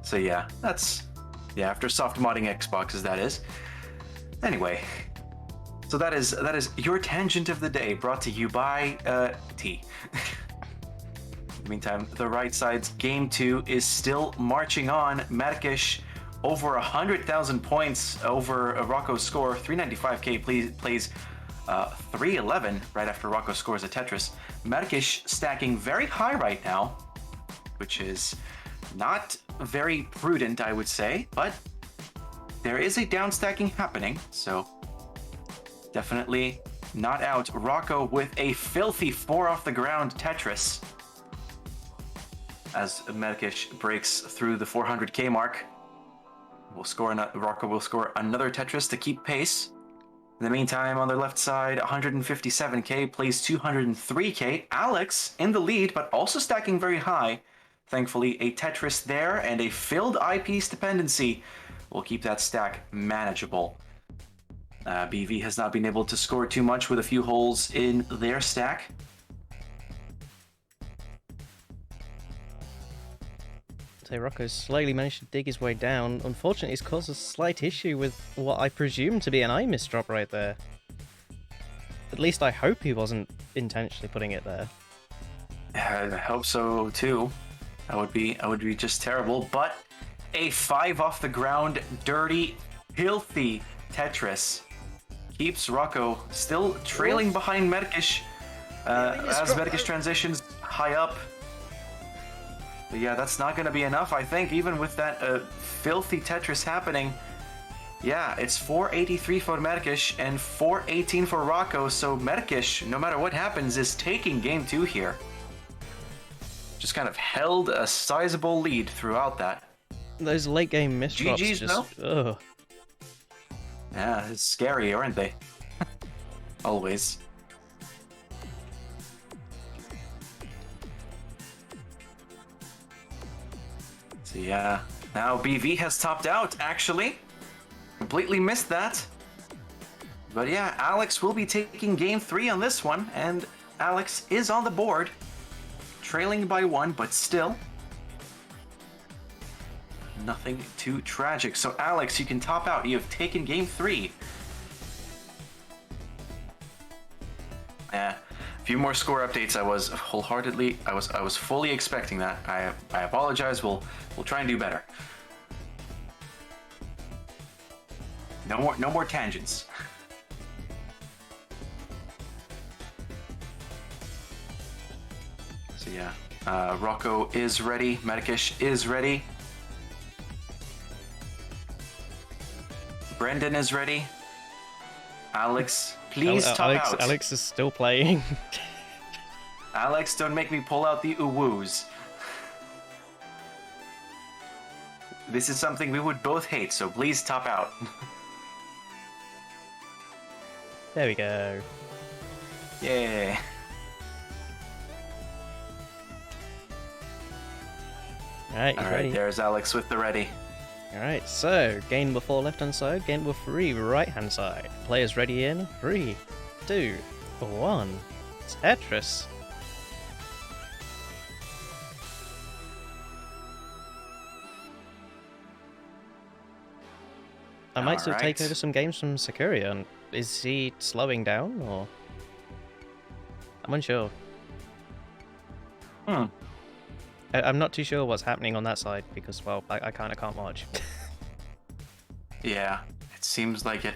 So yeah, after soft modding Xboxes, that is. Anyway, so that is your tangent of the day, brought to you by T. In the meantime, the right side's game 2 is still marching on. Medikish over 100,000 points over Rocco's score. 395k plays 311 right after Rocco scores a Tetris. Medikish stacking very high right now, which is not very prudent, I would say, but there is a down stacking happening, so definitely not out. Rocco with a filthy 4 off the ground Tetris as Medikish breaks through the 400k mark. Rocco will score another Tetris to keep pace. In the meantime, on the left side, 157k plays 203k. Alex in the lead, but also stacking very high. Thankfully, a Tetris there and a filled eyepiece dependency will keep that stack manageable. BV has not been able to score too much with a few holes in their stack. So Rocco's slowly managed to dig his way down. Unfortunately, he's caused a slight issue with what I presume to be an eye misdrop right there. At least I hope he wasn't intentionally putting it there. I hope so too. That would be just terrible. But a 5 off the ground, dirty, filthy Tetris keeps Rocco still trailing behind Medikish as Medikish transitions high up. But yeah, that's not going to be enough, I think, even with that filthy Tetris happening. Yeah, it's 483 for Medikish and 418 for Rocco, so Medikish, no matter what happens, is taking game 2 here. Just kind of held a sizable lead throughout that. Those late game misdrops GG's, just... no? Ugh. Yeah, it's scary, aren't they? Always. So yeah, now BV has topped out, actually. Completely missed that. But yeah, Alex will be taking game 3 on this one, and Alex is on the board. Trailing by 1, but still nothing too tragic. So Alex, you can top out. You have taken game 3. A few more score updates. I was fully expecting that. I apologize. We'll try and do better. No more tangents. Yeah. Rocco is ready. Medikish is ready. Brendan is ready. Alex, please top out. Alex is still playing. Alex, don't make me pull out the uwoos. This is something we would both hate, so please top out. There we go. Yay. Alright, he's ready. There's Alex with the ready. Alright, so game number 4 left hand side, game number 3 right hand side. Players ready in 3, 2, 1. Tetris. I might still take over some games from Sakurian. Is he slowing down, or...? I'm unsure. I'm not too sure what's happening on that side, because, well, I kind of can't watch. Yeah, it seems like it.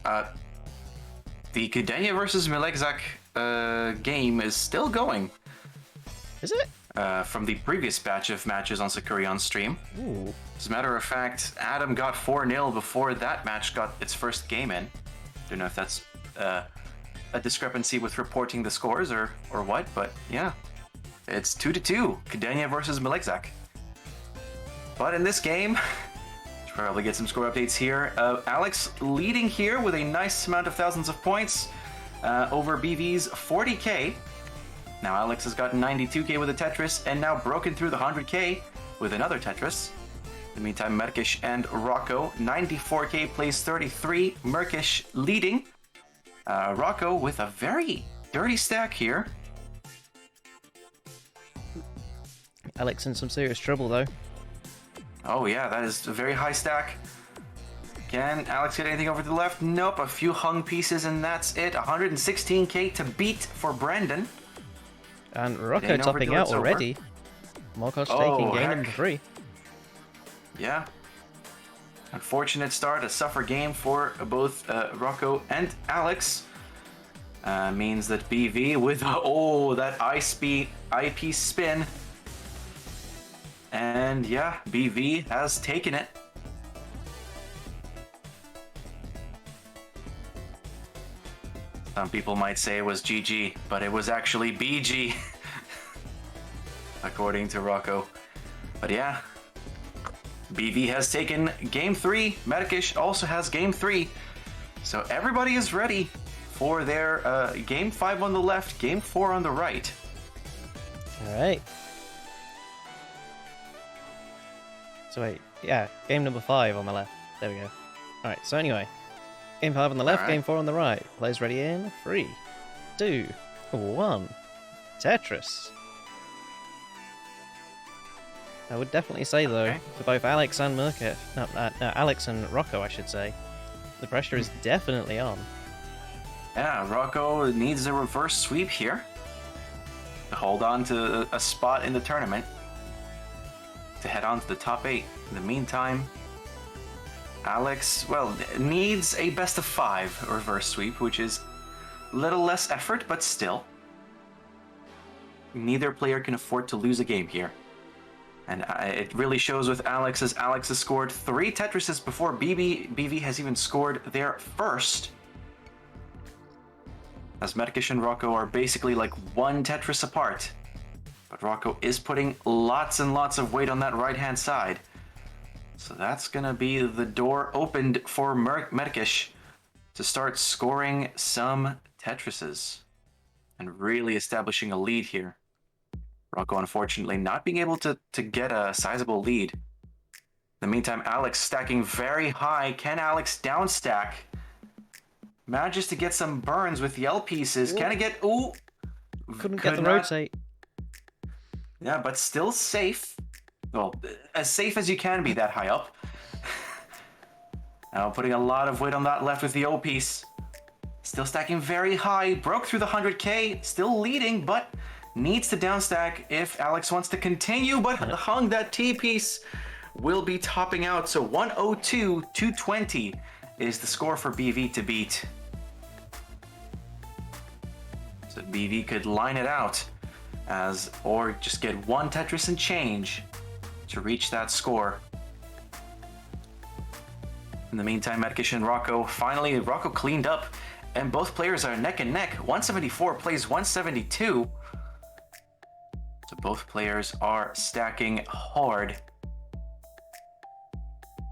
The Gdynia versus Milexak game is still going. Is it? From the previous batch of matches on Sakurion's stream. Ooh. As a matter of fact, Adam got 4-0 before that match got its first game in. Don't know if that's a discrepancy with reporting the scores or what, but yeah. It's 2-2, Gdynia versus Milexak. But in this game, should probably get some score updates here. Alex leading here with a nice amount of thousands of points over BV's 40k. Now Alex has got 92k with a Tetris and now broken through the 100k with another Tetris. In the meantime, Merkish and Rocco, 94k plays 33. Merkish leading. Rocco with a very dirty stack here. Alex in some serious trouble, though. Oh yeah, that is a very high stack. Can Alex get anything over to the left? Nope, a few hung pieces and that's it. 116k to beat for Brendan. And Rocco topping out already. Morkosh taking game number 3. Yeah. Unfortunate start, a suffer game for both Rocco and Alex. Means that BV with, that IP spin. And yeah, BV has taken it. Some people might say it was GG, but it was actually BG. According to Rocco. But yeah, BV has taken game 3. Medikish also has game 3. So everybody is ready for their game 5 on the left, game 4 on the right. Alright. So wait, yeah, game number 5 on the left. There we go. Alright, so anyway. Game 5 on the left, game 4 on the right. Players ready in 3, 2, 1. Tetris. I would definitely say, though, for both Alex and Alex and Rocco, I should say, the pressure is definitely on. Yeah, Rocco needs a reverse sweep here to hold on to a spot in the tournament to head on to the top 8. In the meantime, Alex, well, needs a best of 5 reverse sweep, which is a little less effort, but still. Neither player can afford to lose a game here. And it really shows with Alex, as Alex has scored 3 Tetrises before BV has even scored their first. As Medikish and Rocco are basically like 1 Tetris apart. But Rocco is putting lots and lots of weight on that right-hand side. So that's gonna be the door opened for Medikish to start scoring some Tetrises. And really establishing a lead here. Rocco, unfortunately, not being able to get a sizable lead. In the meantime, Alex stacking very high. Can Alex downstack? Manages to get some burns with the L pieces. Can it get... Ooh! Couldn't get the rotate. Yeah, but still safe. Well, as safe as you can be that high up. Now putting a lot of weight on that left with the O piece. Still stacking very high. Broke through the 100k. Still leading, but... needs to downstack if Alex wants to continue, but hung that T piece will be topping out. So 102, 220 is the score for BV to beat. So BV could line it out. or just get one Tetris and change to reach that score. In the meantime, Medkish and Rocco, finally, Rocco cleaned up, and both players are neck and neck. 174 plays 172. So both players are stacking hard.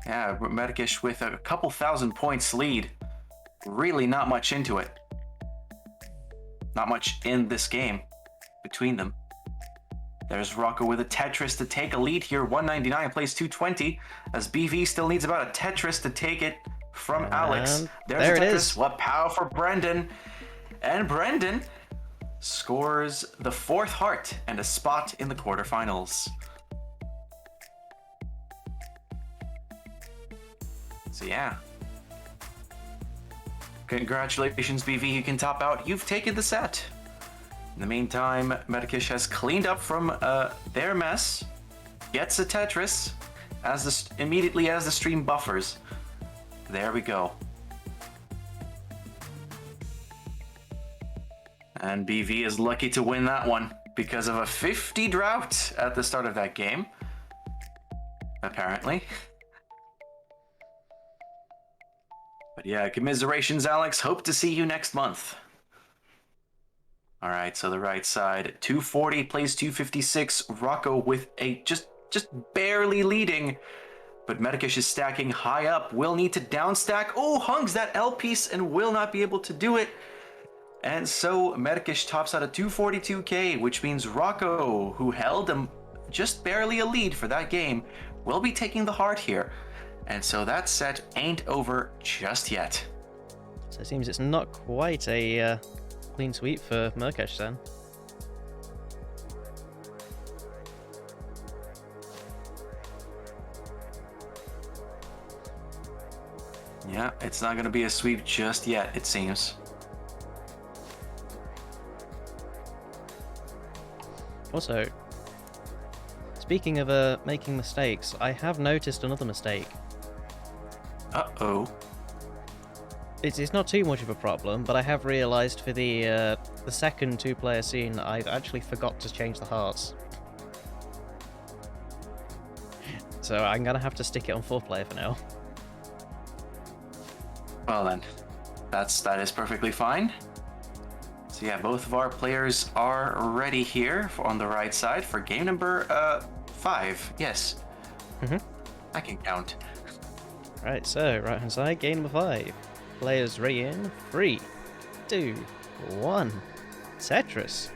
Yeah, Medkish with a couple thousand points lead. Really not much into it. Not much in this game between them. There's Rocco with a Tetris to take a lead here. 199 plays 220, as BV still needs about a Tetris to take it from Alex. There a it Tetris. is. What power for Brendan. And Brendan scores the 4th heart and a spot in the quarterfinals. So yeah. Congratulations, BV. You can top out. You've taken the set. In the meantime, Medikish has cleaned up from their mess, gets a Tetris immediately as the stream buffers. There we go. And BV is lucky to win that one because of a 50 drought at the start of that game, apparently. But yeah, commiserations, Alex. Hope to see you next month. All right, so the right side, 240 plays 256. Rocco with a just barely leading, but Medikish is stacking high up. Will need to downstack. Oh, hungs that L piece and will not be able to do it. And so Medikish tops out at 242k, which means Rocco, who held just barely a lead for that game, will be taking the heart here. And so that set ain't over just yet. So it seems it's not quite a clean sweep for Murkesh then. Yeah, it's not going to be a sweep just yet, it seems. Also, speaking of making mistakes, I have noticed another mistake. Uh-oh. It's not too much of a problem, but I have realised for the second 2-player scene, I've actually forgot to change the hearts. So I'm gonna have to stick it on 4-player for now. Well then, that is perfectly fine. So yeah, both of our players are ready here on the right side for game number 5. Yes. I can count. Right, so right hand side, game number 5. Players ready in 3, 2, 1. Tetris.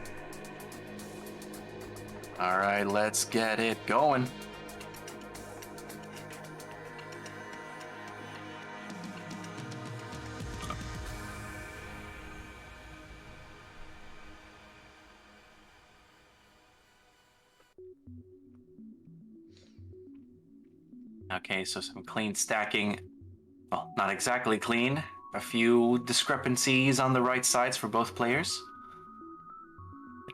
All right, let's get it going. Okay, so some clean stacking. Well, not exactly clean. A few discrepancies on the right sides for both players.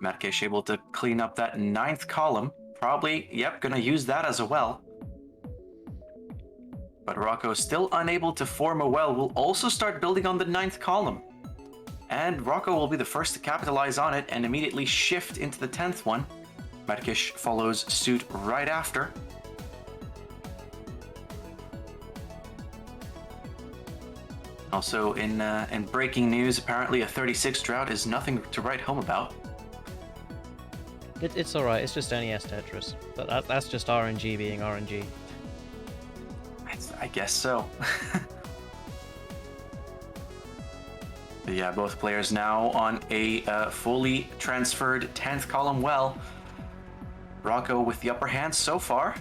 Matkesh able to clean up that 9th column. Probably, yep, gonna use that as a well. But Rocco still unable to form a well. Will also start building on the 9th column. And Rocco will be the first to capitalize on it and immediately shift into the 10th one. Matkesh follows suit right after. Also, in breaking news, apparently a 36 drought is nothing to write home about. It's alright, it's just NES Tetris. But that's just RNG being RNG. I guess so. But yeah, both players now on a fully transferred 10th column well. Rocco with the upper hand so far,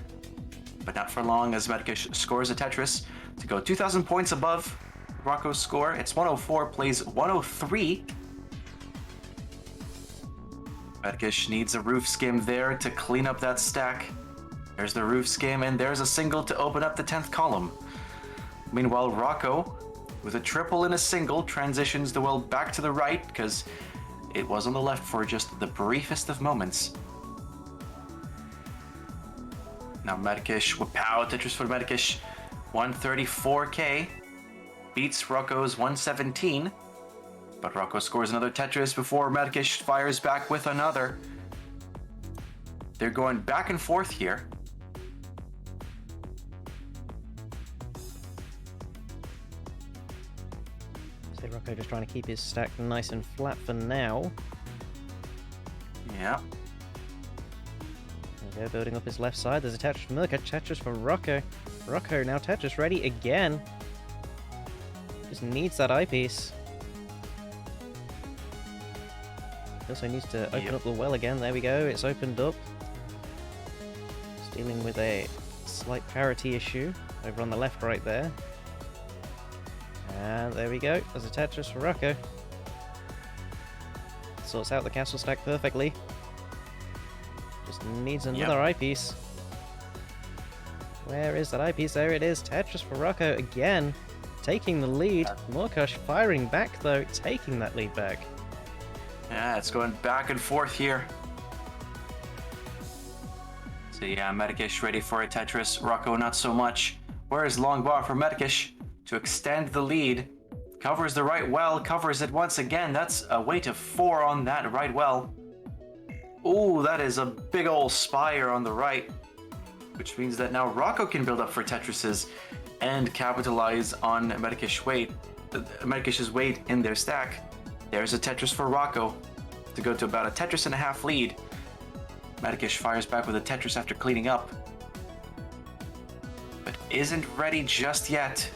but not for long as Medkish scores a Tetris to go 2,000 points above Rocco's score. It's 104, plays 103. Medkish needs a roof skim there to clean up that stack. There's the roof skim, and there's a single to open up the 10th column. Meanwhile, Rocco, with a triple and a single, transitions the well back to the right, because it was on the left for just the briefest of moments. Now Medkish, wow, Tetris for Medkish, 134k. Beats Rocco's 117, but Rocco scores another Tetris before Medkish fires back with another. They're going back and forth here. So Rocco just trying to keep his stack nice and flat for now. Yeah. There we go, building up his left side. There's a Tetris for Mirko, Tetris for Rocco. Rocco now Tetris ready again. Just needs that eyepiece. He also needs to open up the well again. There we go, it's opened up. It's dealing with a slight parity issue over on the left right there. And there we go, there's a Tetris for Rocco. Sorts out the castle stack perfectly. Just needs another eyepiece. Where is that eyepiece? There it is. Tetris for Rocco again. Taking the lead. Morkosh firing back though, taking that lead back. Yeah, it's going back and forth here. So yeah, Medikish ready for a Tetris. Rocco not so much. Where's long bar for Medikish to extend the lead? Covers the right well, covers it once again. That's a weight of 4 on that right well. Ooh, that is a big old spire on the right, which means that now Rocco can build up for Tetrises and capitalize on Medikish's weight in their stack. There's a Tetris for Rocco to go to about a Tetris and a half lead. Medikish fires back with a Tetris after cleaning up, but isn't ready just yet.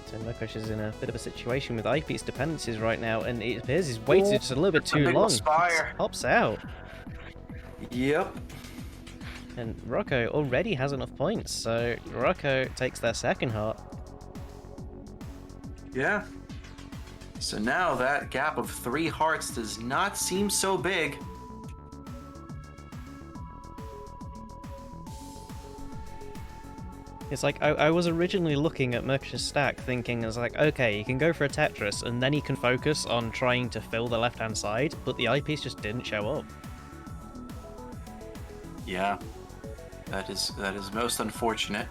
So Mirkosh is in a bit of a situation with eyepiece dependencies right now, and it appears he's waited just a little bit too long. Hops out. Yep. And Rocco already has enough points, so Rocco takes their second heart. Yeah. So now that gap of 3 hearts does not seem so big. It's like, I was originally looking at Mirkosh's stack thinking, I was like, okay, he can go for a Tetris, and then he can focus on trying to fill the left-hand side, but the eyepiece just didn't show up. Yeah. That is most unfortunate.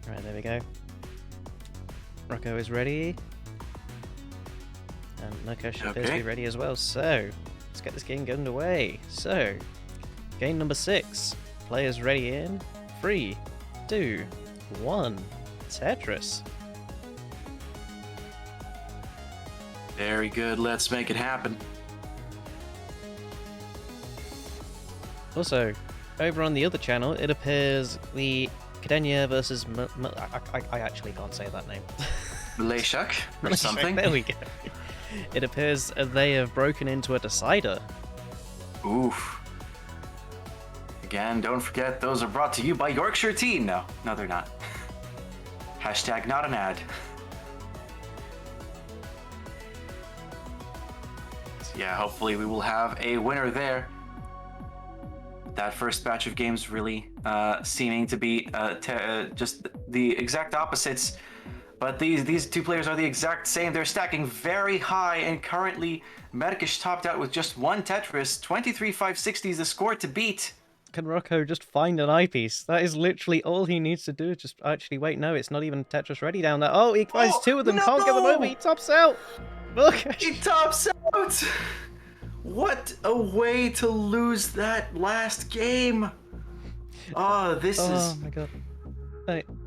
Right, there we go. Rocco is ready. And Mirkosh appears to be ready as well, so let's get this game underway. So, game number 6. Players ready in 3, 2, 1. Tetris. Very good, let's make it happen. Also, over on the other channel, it appears the Cadenia versus... I actually can't say that name. Maleshak or something. There we go. It appears they have broken into a decider. Oof. Again, don't forget, those are brought to you by Yorkshire Tea. No, they're not. Hashtag not an ad. So yeah, hopefully we will have a winner there. That first batch of games really seeming to be just the exact opposites. But these two players are the exact same. They're stacking very high, and currently Medikish topped out with just 1 Tetris. 23,560 is the score to beat. Can Rocco just find an eyepiece? That is literally all he needs to do. Just actually wait. No, it's not even Tetris ready down there. Oh, he finds 2 of them. No! Can't get them over. He tops out. Look. He tops out. What a way to lose that last game. Oh, Oh my god.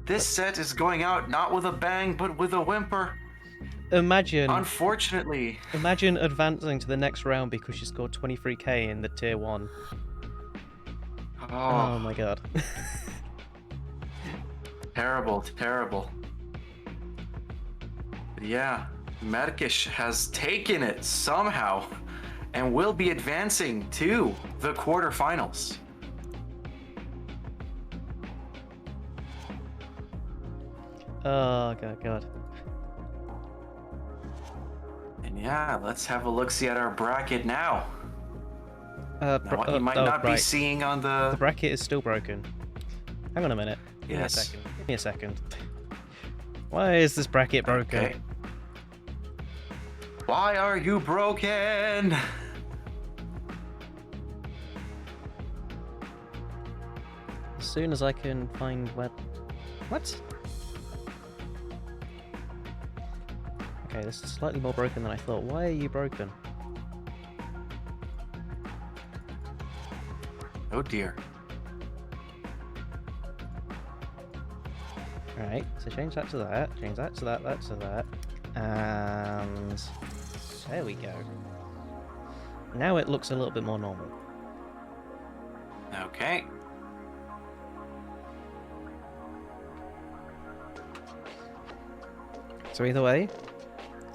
This set is going out not with a bang, but with a whimper. Imagine. Unfortunately. Imagine advancing to the next round because you scored 23k in the tier 1. Oh my god. Terrible, terrible. But yeah, Medikish has taken it somehow and will be advancing to the quarterfinals. Oh god. And yeah, let's have a look-see at our bracket now. What you might not be seeing on the bracket is still broken. Hang on a minute. Yes. Give me a second. Why is this bracket broken? Okay. Why are you broken? As soon as I can find where... What? Okay, this is slightly more broken than I thought. Why are you broken? Oh dear. Alright, so change that to that, change that to that, that to that, and there we go. Now it looks a little bit more normal. Okay. So either way,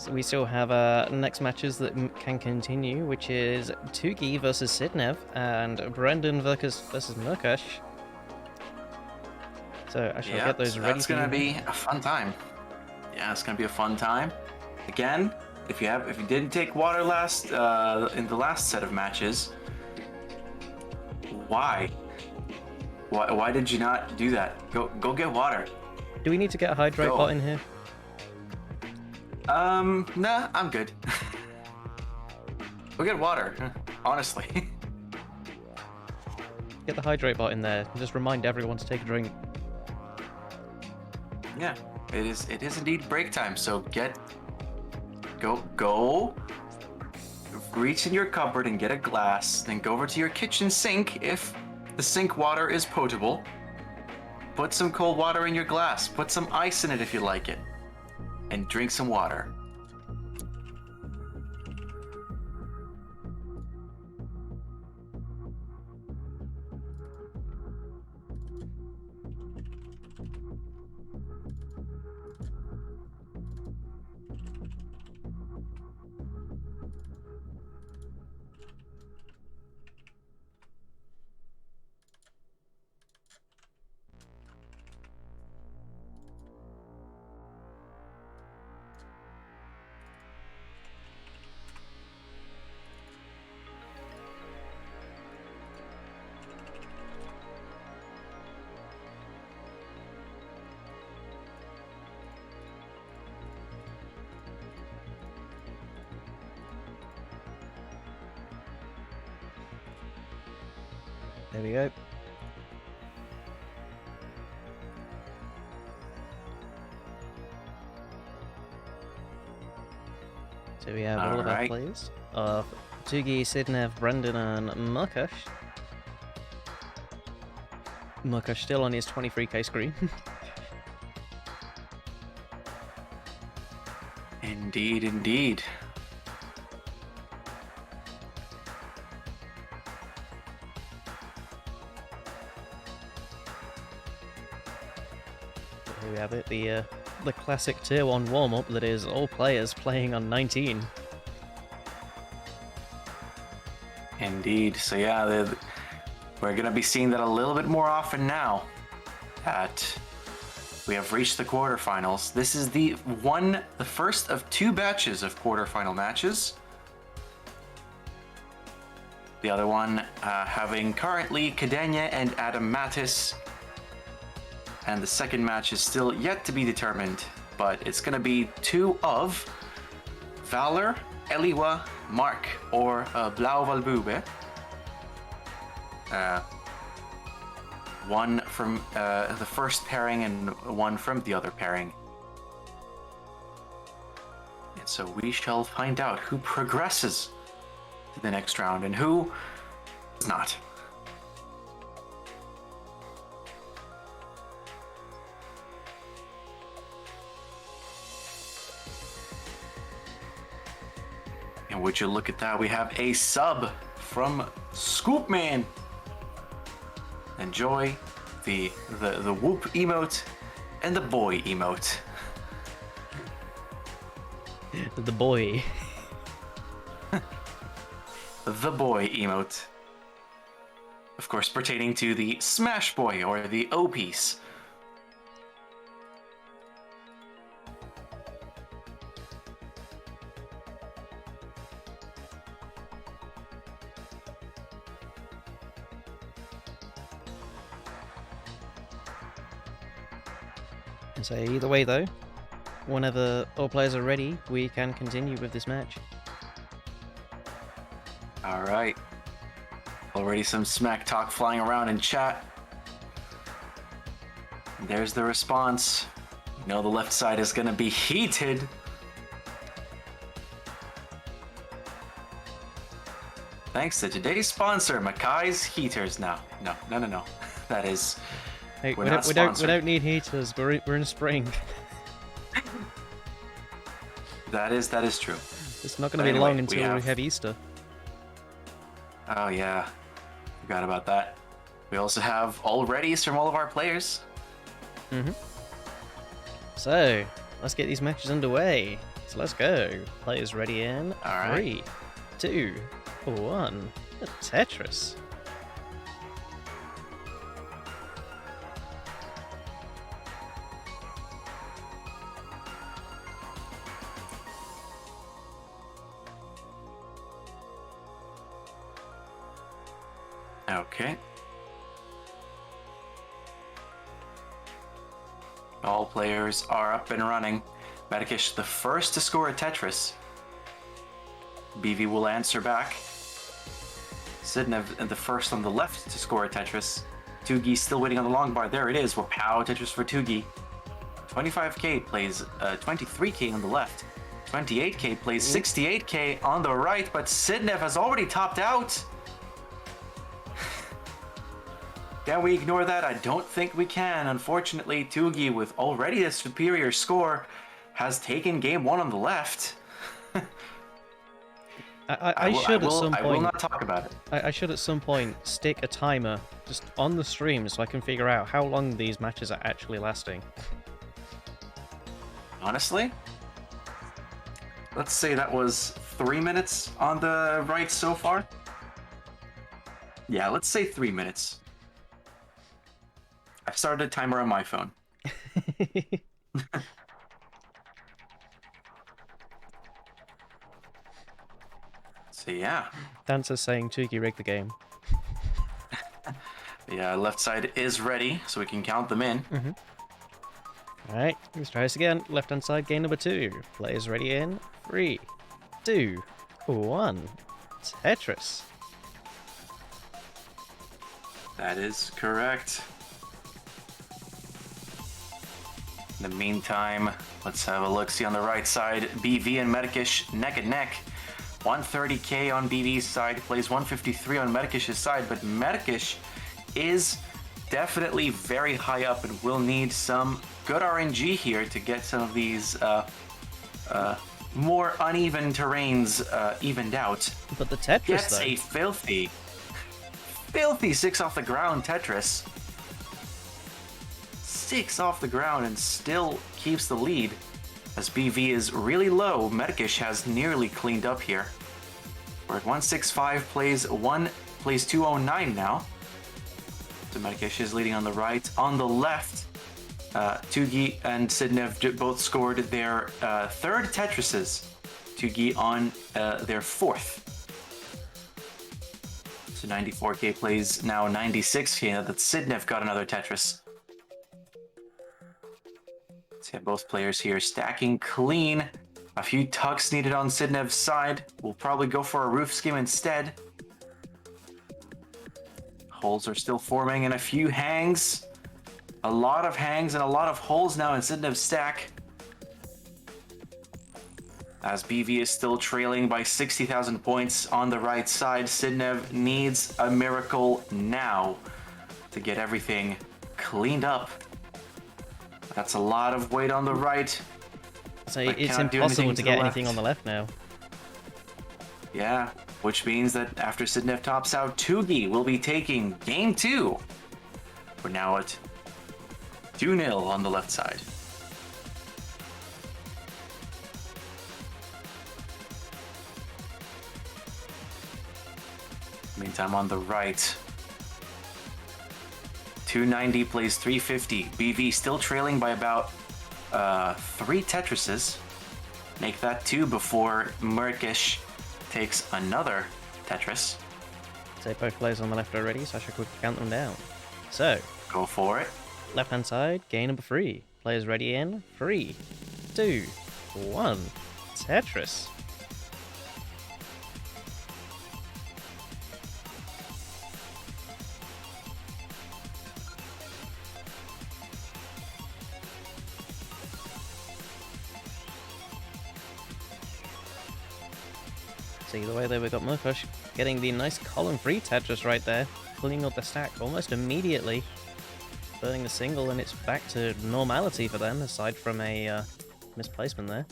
we still have next matches that can continue, which is Tugi versus Sidnev and Brendan versus Murkash. So I shall get those ready. That's gonna be a fun time. Yeah, it's gonna be a fun time. Again, if you didn't take water in the last set of matches, why did you not do that? Go get water. Do we need to get a hydrate bot in here? Nah, I'm good. Go get water, honestly. Get the hydrate bot in there and just remind everyone to take a drink. Yeah, it is indeed break time, so go reach in your cupboard and get a glass, then go over to your kitchen sink if the sink water is potable. Put some cold water in your glass, put some ice in it if you like it, and drink some water. There we go. So we have all of our players of Tugi, Sidnev, Brendan, and Murkash. Murkash still on his 23k screen. Indeed, indeed. Here we have it, the classic tier 1 warm-up that is all players playing on 19. Indeed. So yeah, we're going to be seeing that a little bit more often now that we have reached the quarterfinals. This is the first of 2 batches of quarterfinal matches. The other one having currently Cadenia and Adam Mattis. And the second match is still yet to be determined, but it's going to be 2 of Valor, Eliwa, Mark, or Blau Valbube. One from the first pairing and one from the other pairing. And so we shall find out who progresses to the next round and who does not. And would you look at that, we have a sub from Scoopman. Enjoy the whoop emote and the boy emote. The boy. The boy emote. Of course, pertaining to the Smash Boy or the O piece. So either way though, whenever all players are ready, we can continue with this match. All right. Already some smack talk flying around in chat. There's the response. You know the left side is going to be heated. Thanks to today's sponsor, Makai's Heaters. No. That is... Hey, We're we not don't need heaters. We're in spring. That is true. It's not going to be long until we have Easter. Oh yeah, forgot about that. We also have all readies from all of our players. So, let's get these matches underway. So let's go. Players ready in All right. 3, 2, 1. Tetris. Okay. All players are up and running. Medikish, the first to score a Tetris. BV will answer back. Sidnev, the first on the left to score a Tetris. Tugi still waiting on the long bar. There it is. Wow, Tetris for Tugi. 25k plays 23k on the left. 28k plays 68k on the right, but Sidnev has already topped out. Can we ignore that? I don't think we can. Unfortunately, Tugi, with already a superior score, has taken game 1 on the left. I should at some point. I will not talk about it. I should at some point stick a timer just on the stream so I can figure out how long these matches are actually lasting. Honestly, let's say that was 3 minutes on the right so far. Yeah, let's say 3 minutes. I've started a timer on my phone. So yeah. Dancer's saying Tugi rigged the game. Yeah, left side is ready, so we can count them in. Alright, let's try this again. Left hand side, game number 2. Players ready in 3, 2, 1. Tetris. That is correct. In the meantime, let's have a look-see on the right side. BV and Medikish neck and neck. 130k on BV's side, plays 153 on Medikish's side, but Medikish is definitely very high up and will need some good RNG here to get some of these more uneven terrains evened out. But the Tetris, gets though. a filthy 6 off the ground Tetris. 6 off the ground and still keeps the lead. As BV is really low, Medikish has nearly cleaned up here. We're at 165, plays 209 now. So Medikish is leading on the right. On the left, Tugi and Sidnev both scored their third Tetrises. Tugi on their fourth. So 94k plays now 96k. Now that Sidnev got another Tetris. So yeah, both players here stacking clean. A few tucks needed on Sidnev's side. We'll probably go for a roof scheme instead. Holes are still forming and a few hangs. A lot of hangs and a lot of holes now in Sidnev's stack. As BV is still trailing by 60,000 points on the right side, Sidnev needs a miracle now to get everything cleaned up. That's a lot of weight on the right. So it's impossible to get anything on the left now. Yeah, which means that after Sidnev tops out, Tugi will be taking game 2. We're now at 2-0 on the left side. Meantime, on the right, 290 plays 350. BV still trailing by about 3 Tetrises. Make that 2 before Murkish takes another Tetris. So both players on the left are ready, so I should quickly count them down. So, go for it. Left hand side, game number 3. Players ready in 3, 2, 1. Tetris. See the way there we got Murkush getting the nice column 3 Tetris right there, pulling up the stack almost immediately, burning the single, and it's back to normality for them, aside from a misplacement there.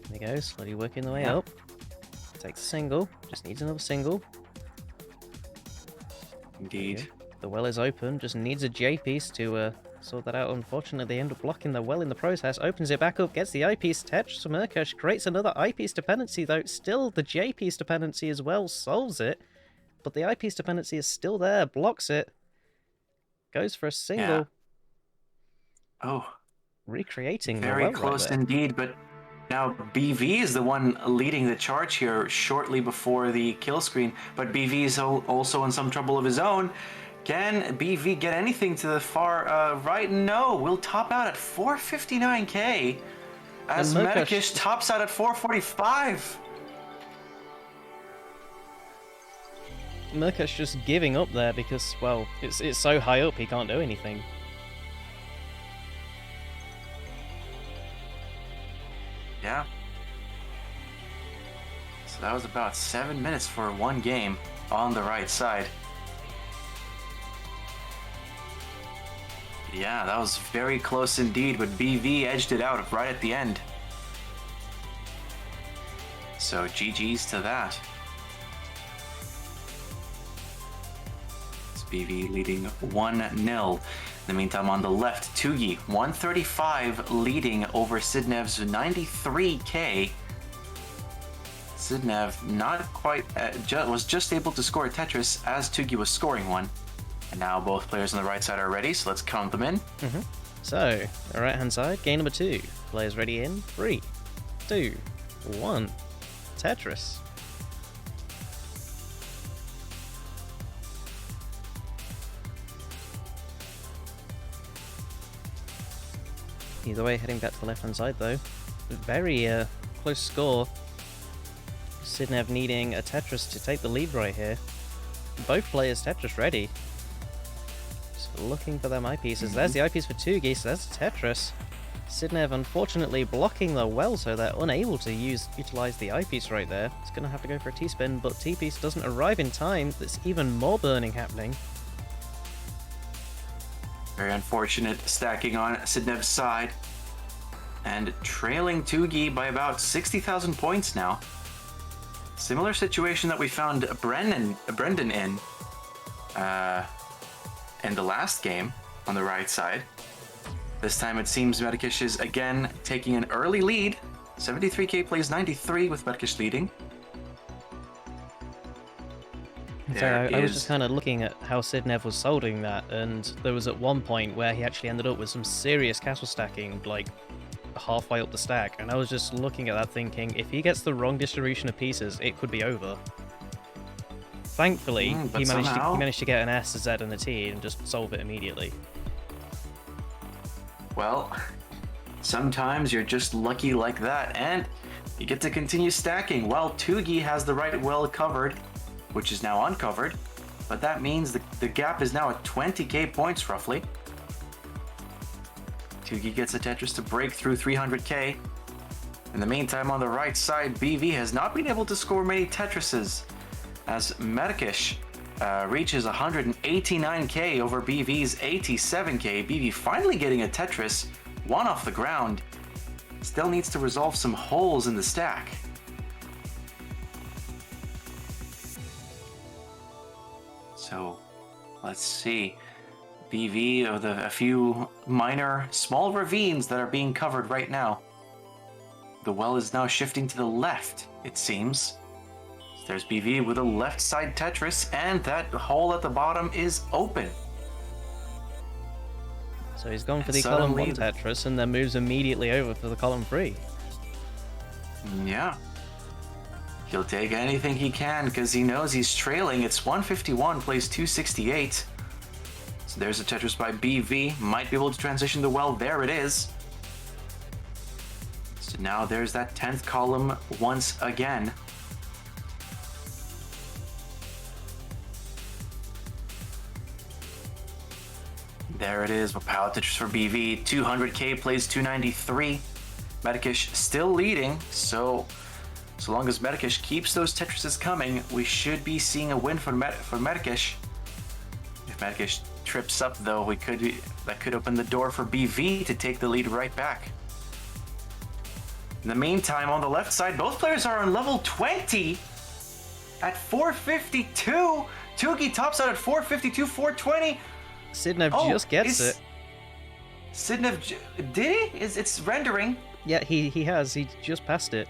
There he goes, slowly working the way up. Takes a single, just needs another single. Indeed. Okay. The well is open, just needs a J piece to sort that out. Unfortunately, they end up blocking the well in the process. Opens it back up, gets the I piece. Tetris Murkush creates another I piece dependency, though. Still, the J piece dependency as well solves it. But the I piece dependency is still there, blocks it. Goes for a single. Yeah. Oh. Recreating Very the well close right there. indeed, but now BV is the one leading the charge here shortly before the kill screen, but BV is also in some trouble of his own. Can BV get anything to the far right? No, we'll top out at 459k as Medikish tops out at 445. Murkush just giving up there because, well, it's so high up he can't do anything. Yeah. So that was about 7 minutes for one game on the right side. Yeah, that was very close indeed, but BV edged it out right at the end. So GG's to that. It's BV leading 1-0. In the meantime, on the left, Tugi, 135 leading over Sidnev's 93k. Sidnev not quite, was just able to score a Tetris as Tugi was scoring one. And now both players on the right side are ready, so let's count them in. So, the right-hand side, game number 2. Players ready in 3, 2, 1. Tetris. Either way, heading back to the left-hand side, though. Very close score. Sidnev needing a Tetris to take the lead right here. Both players Tetris ready. Looking for them eyepieces. There's the eyepiece for Tugi, so that's Tetris. Sidnev unfortunately blocking the well, so they're unable to utilize the eyepiece right there. It's going to have to go for a T-spin, but T-piece doesn't arrive in time. There's even more burning happening. Very unfortunate stacking on Sidnev's side. And trailing Tugi by about 60,000 points now. Similar situation that we found Brendan in the last game on the right side. This time it seems Medikish is again taking an early lead. 73k plays 93 with Medikish leading. So I was just kind of looking at how Sidnev was soldering that, and there was at one point where he actually ended up with some serious castle stacking, like halfway up the stack, and I was just looking at that thinking, if he gets the wrong distribution of pieces, it could be over. Thankfully, he managed to get an S, a Z, and a T and just solve it immediately. Well, sometimes you're just lucky like that, and you get to continue stacking. While Tugi has the right well covered, which is now uncovered, but that means the gap is now at 20k points roughly. Tugi gets a Tetris to break through 300k. In the meantime, on the right side, BV has not been able to score many Tetrises, as Medikish reaches 189k over BV's 87k. BV finally getting a Tetris, one off the ground. Still needs to resolve some holes in the stack. So, let's see. BV with a few minor, small ravines that are being covered right now. The well is now shifting to the left, it seems. There's BV with a left side Tetris, and that hole at the bottom is open. So he's gone for the column 1 Tetris and then moves immediately over for the column 3. Yeah. He'll take anything he can because he knows he's trailing. It's 151 plays 268. So there's a Tetris by BV. Might be able to transition the well. There it is. So now there's that 10th column once again. There it is, PAL Tetris for BV. 200k plays 293. Medikish still leading, so long as Medikish keeps those Tetrises coming, we should be seeing a win for Medikish. If Medikish trips up, though, that could open the door for BV to take the lead right back. In the meantime, on the left side, both players are on level 20 at 452. Tugi tops out at 452, 420. Sidnev just gets it. Sidnev, did he? It's rendering. Yeah, he has. He just passed it.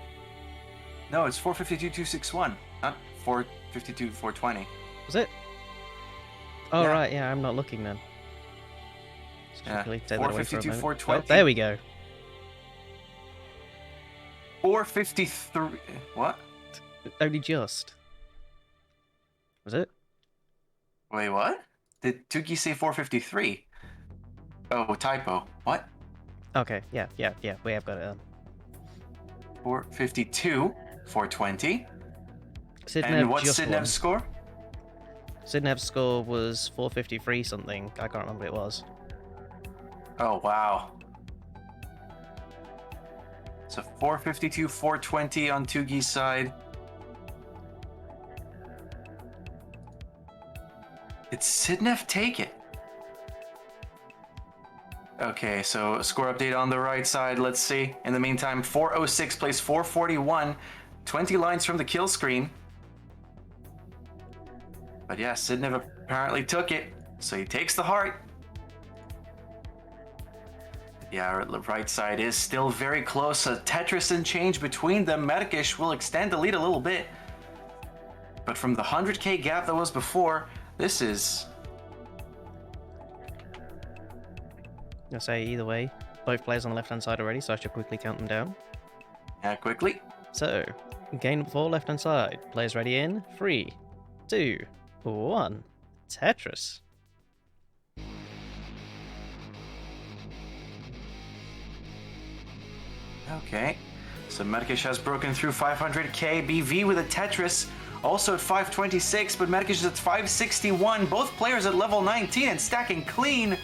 No, it's 452.261, not 452.420. Was it? Oh, Yeah. right, yeah, I'm not looking then. Yeah, 452.420. Oh, there we go. 453. What? Only just. Was it? Wait, what? Did Tuki say 453? Oh, typo. What? Okay, yeah, we have got it. 452, 420. Sidnev And what's just won. Sidnev's score? Sidnev's score was 453 something. I can't remember what it was. Oh, wow. So 452, 420 on Tugi's side. Did Sidnev take it? Okay, so a score update on the right side. Let's see. In the meantime, 406 plays 441. 20 lines from the kill screen. But yeah, Sidnev apparently took it. So he takes the heart. Yeah, the right side is still very close. A Tetris and change between them. Medikish will extend the lead a little bit. But from the 100k gap that was before, this is... I'll say either way, both players on the left-hand side already, so I should quickly count them down. Yeah, quickly. So, game 4 left-hand side. Players ready in 3, 2, 1. Tetris. Okay, so Medikish has broken through 500k. BV with a Tetris, also at 526, but Medikish is at 561. Both players at level 19 and stacking clean.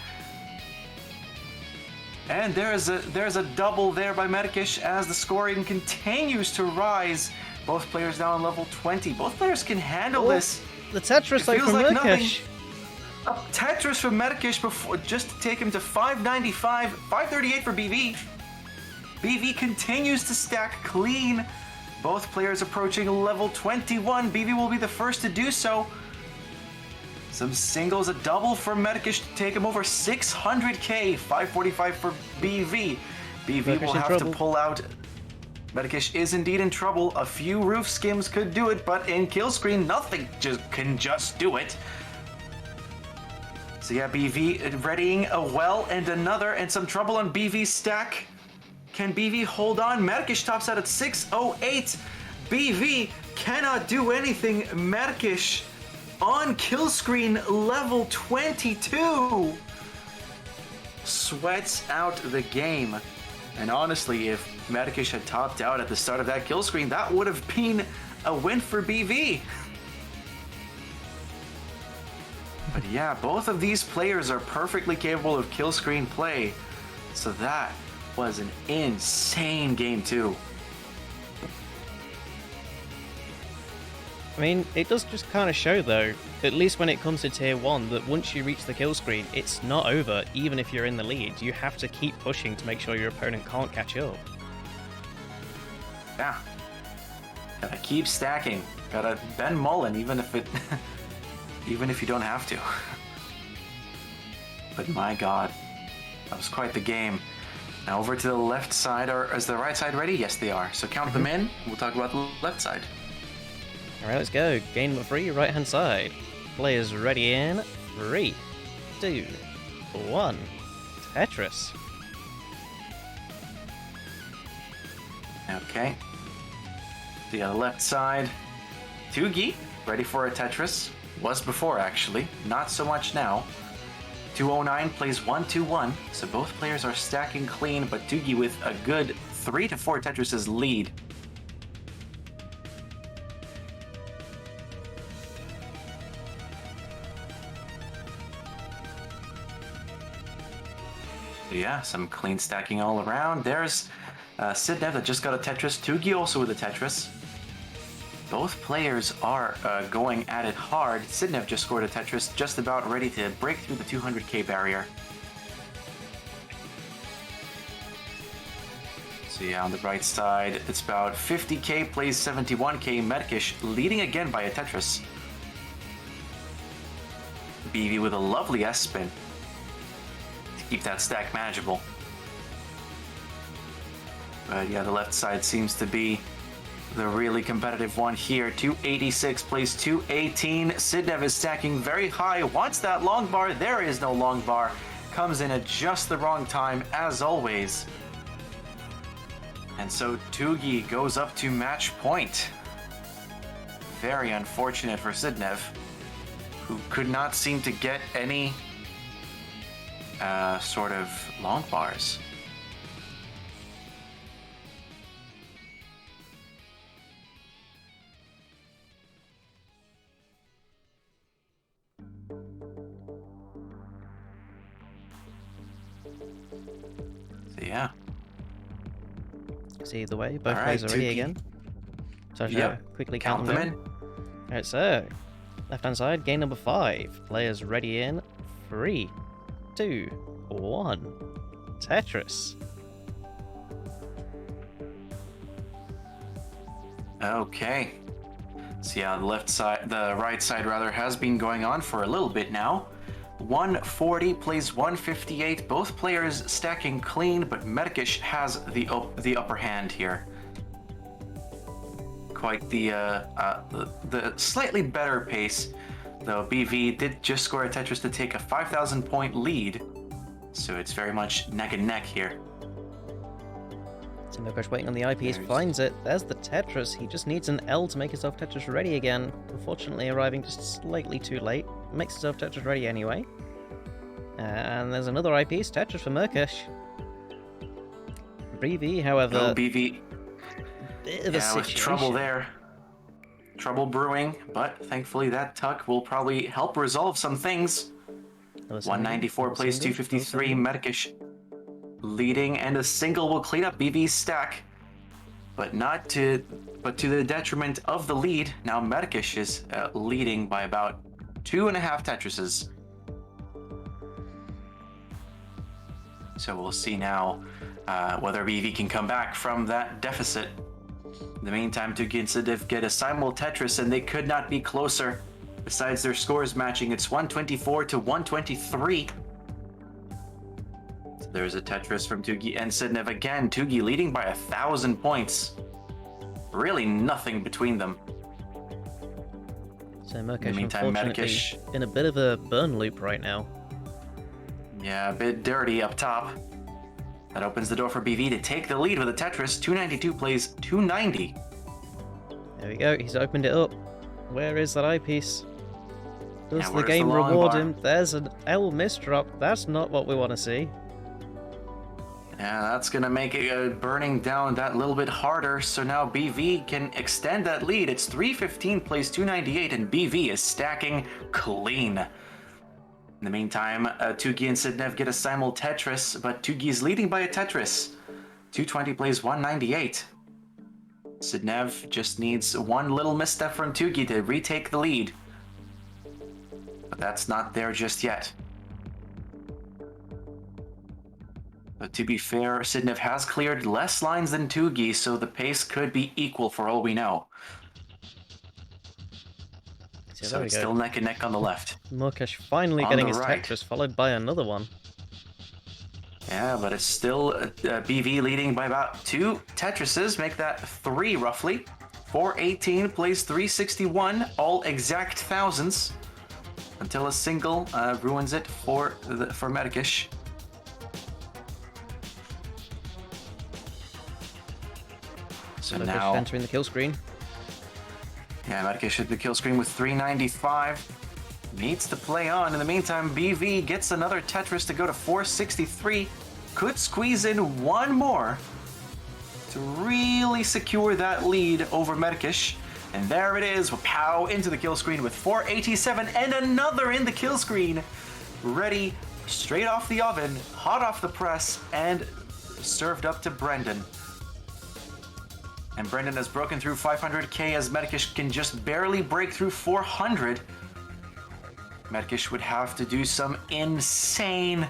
And there's a double there by Medikish as the scoring continues to rise. Both players now on level 20. Both players can handle this. The Tetris It like feels from like Medikish. A Tetris from Medikish before, just to take him to 595, 538 for BV. BV continues to stack clean. Both players approaching level 21. BV will be the first to do so. Some singles, a double for Medikish to take him over 600k, 545 for BV. BV will have to pull out. Medikish is indeed in trouble. A few roof skims could do it, but in kill screen, nothing can just do it. So yeah, BV readying a well and another, and some trouble on BV's stack. Can BV hold on? Medikish tops out at 608. BV cannot do anything. Medikish on kill screen level 22. Sweats out the game. And honestly, if Medikish had topped out at the start of that kill screen, that would have been a win for BV. But yeah, both of these players are perfectly capable of kill screen play. So that was an insane game too. I mean, it does just kind of show, though, at least when it comes to Tier 1, that once you reach the kill screen, it's not over, even if you're in the lead. You have to keep pushing to make sure your opponent can't catch up. Yeah. Gotta keep stacking. Gotta bend Mullen, even if it... even if you don't have to. But my god, that was quite the game. Now over to the left side, or is the right side ready? Yes, they are. So count them in. We'll talk about the left side. Alright, let's go. Game number 3, right-hand side. Players ready in 3, 2, 1. Tetris. Okay. The left side. Tugi, ready for a Tetris. Was before, actually. Not so much now. 209 plays 121, so both players are stacking clean, but Tugi with a good 3 to 4 Tetrises lead. Yeah, some clean stacking all around. There's Sidnev that just got a Tetris, Tugi also with a Tetris. Both players are going at it hard. Sidnev just scored a Tetris, just about ready to break through the 200k barrier. So yeah, on the right side, it's about 50k plays 71k. Medkish leading again by a Tetris. BV with a lovely S-spin to keep that stack manageable. But yeah, the left side seems to be the really competitive one here. 286 plays 218. Sidnev is stacking very high, wants that long bar. There is no long bar. Comes in at just the wrong time, as always. And so Tugi goes up to match point. Very unfortunate for Sidnev, who could not seem to get any sort of long bars. So yeah. See either way, both players are ready again. So I shall quickly count them in. Alright, so left hand side, game number 5. Players ready in 3, 2, 1. Tetris. Okay. So yeah, the right side rather has been going on for a little bit now. 140 plays 158. Both players stacking clean, but Medkish has the upper hand here. Quite the slightly better pace, though. BV did just score a Tetris to take a 5,000 point lead, so it's very much neck and neck here. So Medkish waiting on the eyepiece, finds it. There's the Tetris. He just needs an L to make himself Tetris ready again. Unfortunately, arriving just slightly too late. Makes himself Tetris ready anyway. And there's another eyepiece, Tetris for Medkish. BV, however... Oh, BV. Bit of a situation. With trouble there. Trouble brewing, but thankfully that tuck will probably help resolve some things. 194 plays 253, Medkish leading, and a single will clean up BV's stack. But to the detriment of the lead. Now Medkish is leading by about 2.5 Tetrises. So we'll see now whether BV can come back from that deficit. In the meantime, Tugi and Sidnev get a simul Tetris, and they could not be closer. Besides their scores matching, it's 124 to 123. So there's a Tetris from Tugi and Sidnev again. Tugi leading by 1,000 points. Really nothing between them. So Medkish, unfortunately, in a bit of a burn loop right now. Yeah, a bit dirty up top. That opens the door for BV to take the lead with a Tetris. 292 plays 290. There we go, he's opened it up. Where is that eyepiece? Does the where's game the long reward bar? him? There's an L misdrop. That's not what we want to see. Yeah, that's gonna make it burning down that little bit harder. So now BV can extend that lead. It's 315 plays 298, and BV is stacking clean. In the meantime, Tugi and Sidnev get a simul Tetris, but Tugi's leading by a Tetris. 220 plays 198. Sidnev just needs one little misstep from Tugi to retake the lead. But that's not there just yet. But to be fair, Sidnev has cleared less lines than Tugi, so the pace could be equal for all we know. So it's still neck and neck on the left. Medkish finally getting his Tetris, followed by another one. Yeah, but it's still BV leading by about 2 Tetrises, make that 3 roughly. 418 plays 361, all exact thousands, until a single ruins it for Medkish. So Medkish now entering the kill screen. Yeah, Medkish hit the kill screen with 395. needs to play on. In the meantime, BV gets another Tetris to go to 463. Could squeeze in one more to really secure that lead over Medikish. And there it is, pow, into the kill screen with 487 and another in the kill screen. Ready, straight off the oven, hot off the press, and served up to Brendan. And Brendan has broken through 500k as Medikish can just barely break through 400. Medikish would have to do some insane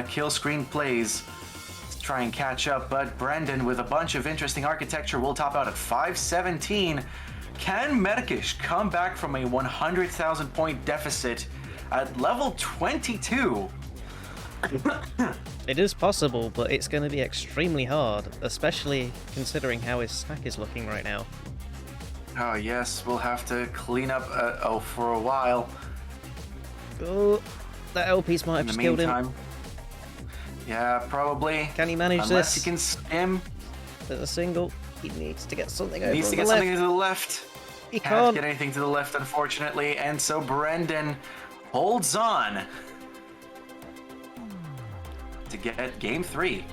kill screen plays to try and catch up, but Brendan, with a bunch of interesting architecture, will top out at 517. Can Medikish come back from a 100,000 point deficit at level 22? It is possible, but it's going to be extremely hard, especially considering how his stack is looking right now. Oh yes, we'll have to clean up for a while. Oh, that L piece might have just killed him. Yeah, probably. Can he manage Unless this? he can skim. There's a single. He needs to get something over Needs to on get the something left. to the left. He Can't can't. get anything to the left, unfortunately, and so Brendan holds on to get game 3. In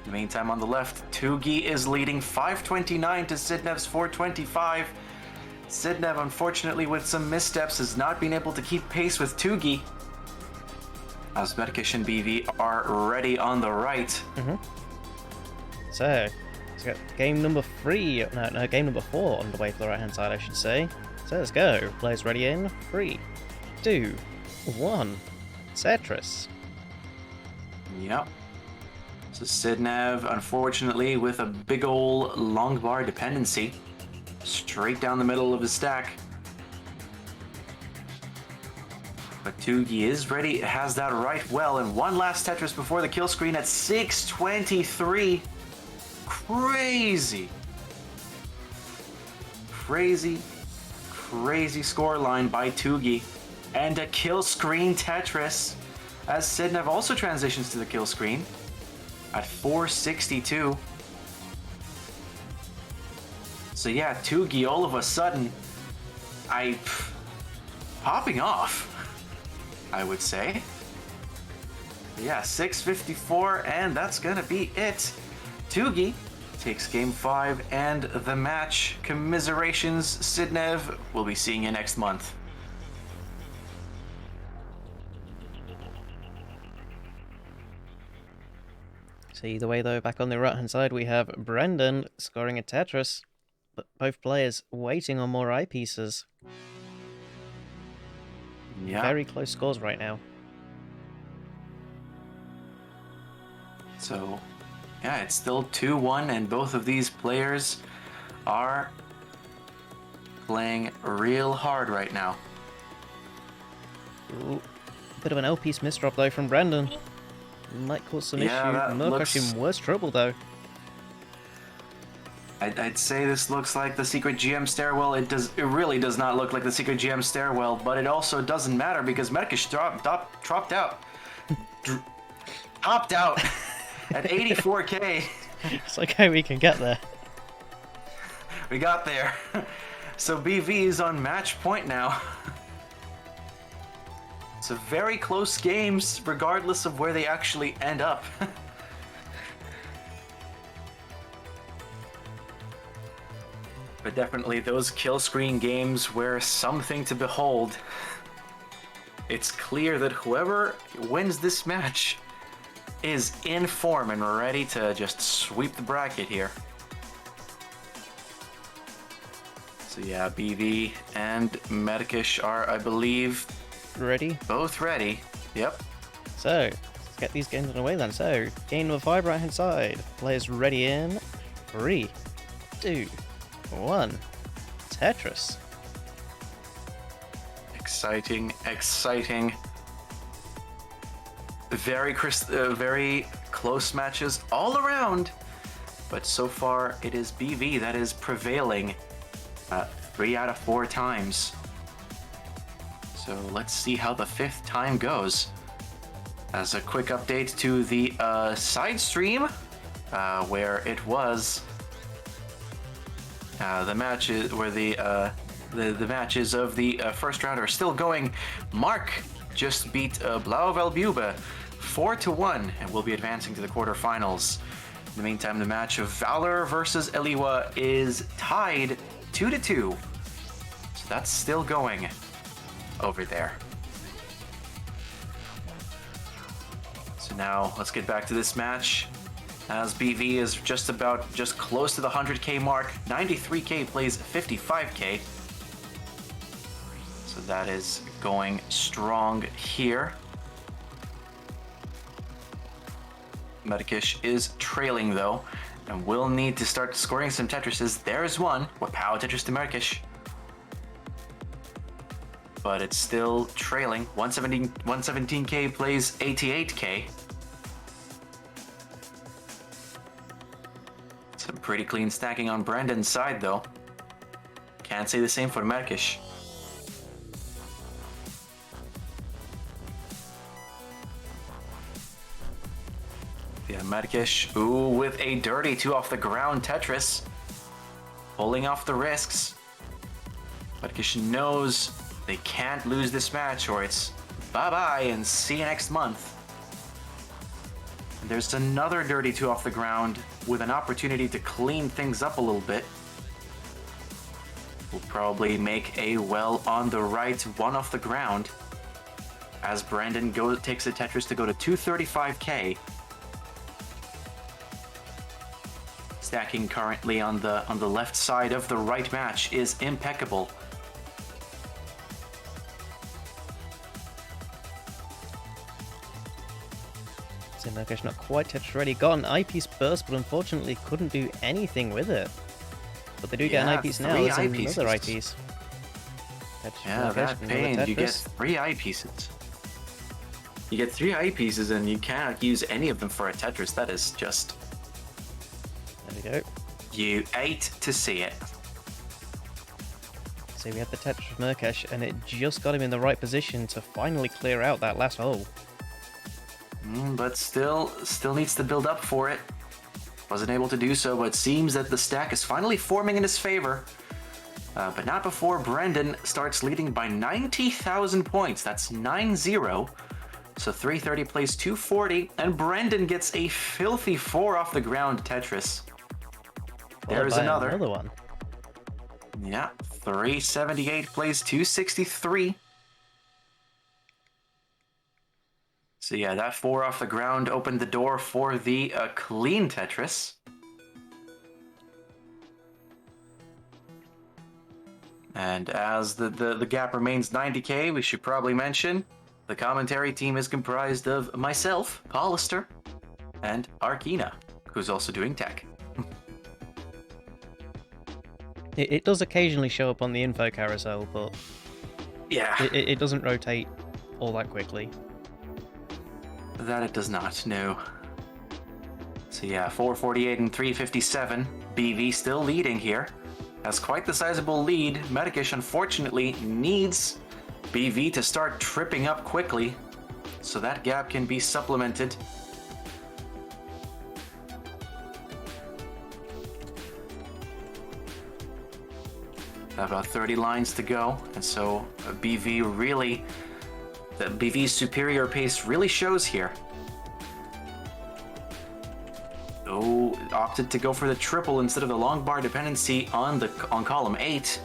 the meantime, on the left, Tugi is leading 529 to Sidnev's 425. Sidnev, unfortunately, with some missteps, has not been able to keep pace with Tugi. As Medikish and BV are ready on the right. So, let's get game number 3. No, game number 4 on the way for the right hand side, I should say. So let's go. Players ready in 3, 2, 1. Tetris. Yep. So Sidnev, unfortunately, with a big ol' long bar dependency, straight down the middle of his stack. But Tugi is ready, has that right well, and one last Tetris before the kill screen at 623. Crazy. Crazy scoreline by Tugi. And a kill screen Tetris, as Sidnev also transitions to the kill screen at 462. So yeah, Tugi all of a sudden, popping off, I would say. Yeah, 654, and that's gonna be it. Tugi takes game 5 and the match. Commiserations, Sidnev. We'll be seeing you next month. So either way though, back on the right hand side we have Brendan scoring a Tetris, but both players waiting on more eyepieces. Yeah. Very close scores right now. So, yeah, it's still 2-1, and both of these players are playing real hard right now. Ooh, bit of an L piece misdrop though from Brendan. Might cause some issue. Murkosh in worse trouble though. I'd say this looks like the secret GM stairwell. It really does not look like the secret GM stairwell, but it also doesn't matter because Medikish dropped out. Topped out at 84k. It's okay, we can get there. We got there. So BV is on match point now. It's a very close games, regardless of where they actually end up. But definitely those kill screen games were something to behold. It's clear that whoever wins this match is in form and ready to just sweep the bracket here. So yeah, BV and Medikish are, I believe, Ready? both ready. Yep. So, let's get these games underway then. So, game number 5 right hand side. Players ready in 3, 2, 1. Tetris. Exciting. Very close matches all around, but so far it is BV that is prevailing 3 out of 4 times. So let's see how the 5th time goes. As a quick update to the side stream, where it was the matches where the the matches of the first round are still going. Mark just beat Blau Velbube 4-1 and will be advancing to the quarterfinals. In the meantime, the match of Valor versus Eliwa is tied 2-2. So that's still going over there. So now let's get back to this match, as BV is just close to the 100k mark. 93k plays 55k. So that is going strong here. Medikish is trailing though, and will need to start scoring some Tetrises. There's one. What power Tetris to Medikish. But it's still trailing. 117k plays 88k. Some pretty clean stacking on Brendan's side though. Can't say the same for Merkish. Yeah, Merkish, ooh, with a dirty 2 off the ground Tetris. Pulling off the risks. Merkish knows they can't lose this match or it's bye-bye and see you next month. And there's another dirty 2 off the ground with an opportunity to clean things up a little bit. Will probably make a well on the right 1 off the ground as Brandon takes a Tetris to go to 235k. Stacking currently on the left side of the right match is impeccable. So Merkish not quite Tetris ready. Got an eyepiece burst, but unfortunately couldn't do anything with it. But they do get an eyepiece now. There's another eyepiece. Yeah, that pain. You get 3 eyepieces. You get 3 eyepieces and you cannot use any of them for a Tetris. That is just... There we go. You ate to see it. So we had the Tetris with Merkish, and it just got him in the right position to finally clear out that last hole. But still needs to build up for it. Wasn't able to do so, but it seems that the stack is finally forming in his favor. But not before Brendan starts leading by 90,000 points. That's 9-0. So 330 plays 240, and Brendan gets a filthy 4 off the ground Tetris. There's another one. Yeah, 378 plays 263. So yeah, that 4 off the ground opened the door for the clean Tetris. And as the gap remains 90k, we should probably mention the commentary team is comprised of myself, Hollister, and Arkina, who's also doing tech. It does occasionally show up on the info carousel, but yeah, it doesn't rotate all that quickly. That it does not, no. So yeah, 448 and 357. BV still leading here. Has quite the sizable lead. Medikish unfortunately needs BV to start tripping up quickly so that gap can be supplemented. About 30 lines to go, and so BV's superior pace really shows here. Oh, opted to go for the triple instead of the long bar dependency on column 8.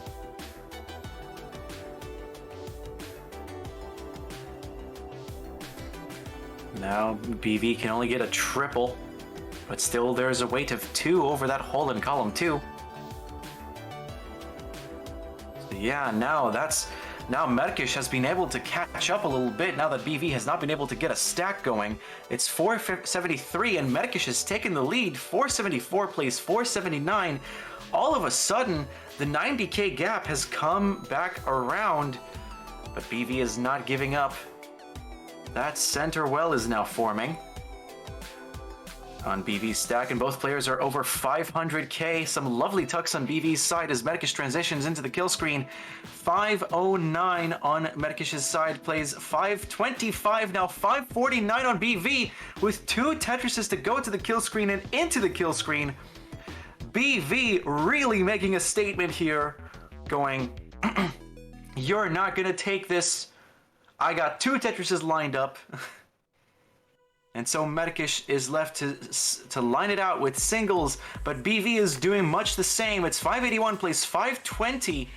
Now BV can only get a triple, but still there's a weight of 2 over that hole in column 2. Yeah, now Merkish has been able to catch up a little bit now that BV has not been able to get a stack going. It's 473 and Merkish has taken the lead. 474 plays 479. All of a sudden, the 90k gap has come back around, but BV is not giving up. That center well is now forming on BV's stack, and both players are over 500k. Some lovely tucks on BV's side as Medikish transitions into the kill screen. 509 on Medikish's side, plays 525, now 549 on BV, with 2 Tetrises to go to the kill screen and into the kill screen. BV really making a statement here, going You're not gonna take this. I got 2 Tetrises lined up. And so Medikish is left to line it out with singles, but BV is doing much the same. It's 581 plays 520.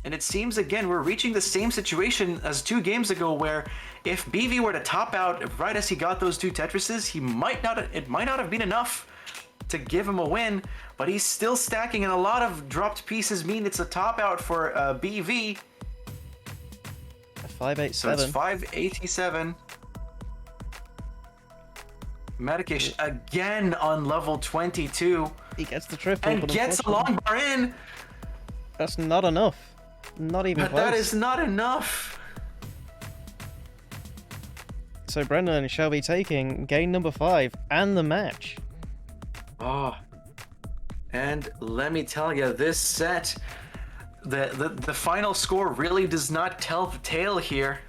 And it seems, again, we're reaching the same situation as 2 games ago, where if BV were to top out right as he got those 2 Tetrises, it might not have been enough to give him a win, but he's still stacking, and a lot of dropped pieces mean it's a top out for BV. 587. So it's 587. Medikish again on level 22. He gets the triple, and gets a long bar in. That's not enough. Not even but close. That is not enough. So Brendan shall be taking game number 5 and the match. Oh, and let me tell you, this set, the final score really does not tell the tale here,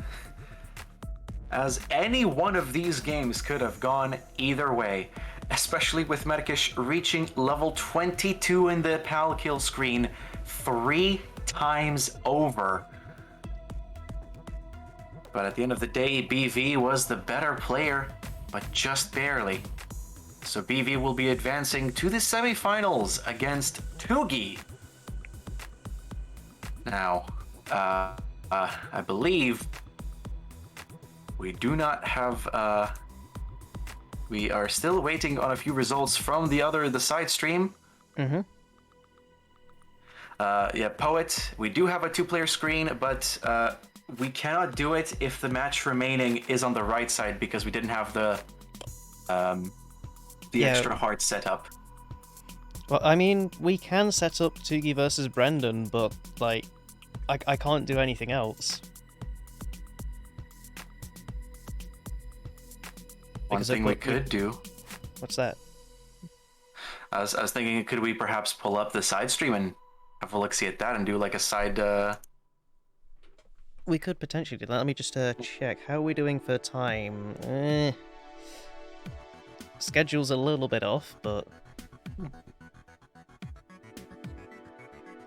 as any one of these games could have gone either way, especially with Medikish reaching level 22 in the PAL kill screen 3 times over. But at the end of the day, BV was the better player, but just barely. So BV will be advancing to the semifinals against Tugi. Now, I believe we do not have, we are still waiting on a few results from the side stream. Mm-hmm. Yeah, Poet, we do have a 2-player screen, but we cannot do it if the match remaining is on the right side, because we didn't have the extra hard setup. Well, I mean, we can set up Tugi versus Brendan, but, like, I can't do anything else. One thing we could do. What's that? I was thinking, could we perhaps pull up the side stream and have a look-see at that and do like a side... We could potentially do that. Let me just check. How are we doing for time? Schedule's a little bit off, but...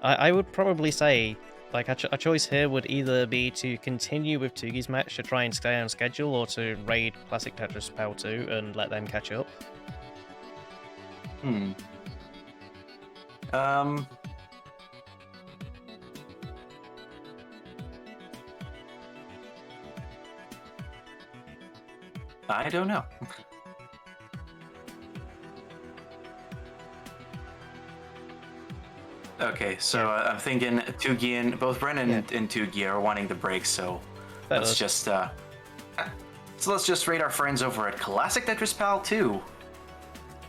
I would probably say, like, a choice here would either be to continue with Tugi's match to try and stay on schedule, or to raid Classic Tetris PAL 2 and let them catch up. I don't know. Okay, so I'm thinking Tugi and both Brennan and Tugi are wanting the break, so let's just raid our friends over at Classic Tetris PAL 2.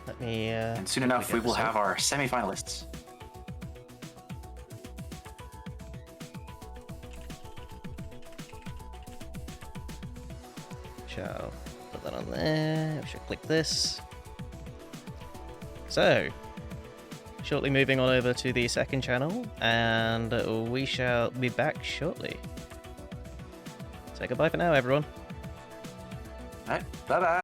Let me. And soon enough, we will have our semi-finalists. Shall put that on there. We should click this. So, shortly moving on over to the second channel, and we shall be back shortly. Say goodbye for now, everyone. All right, bye-bye.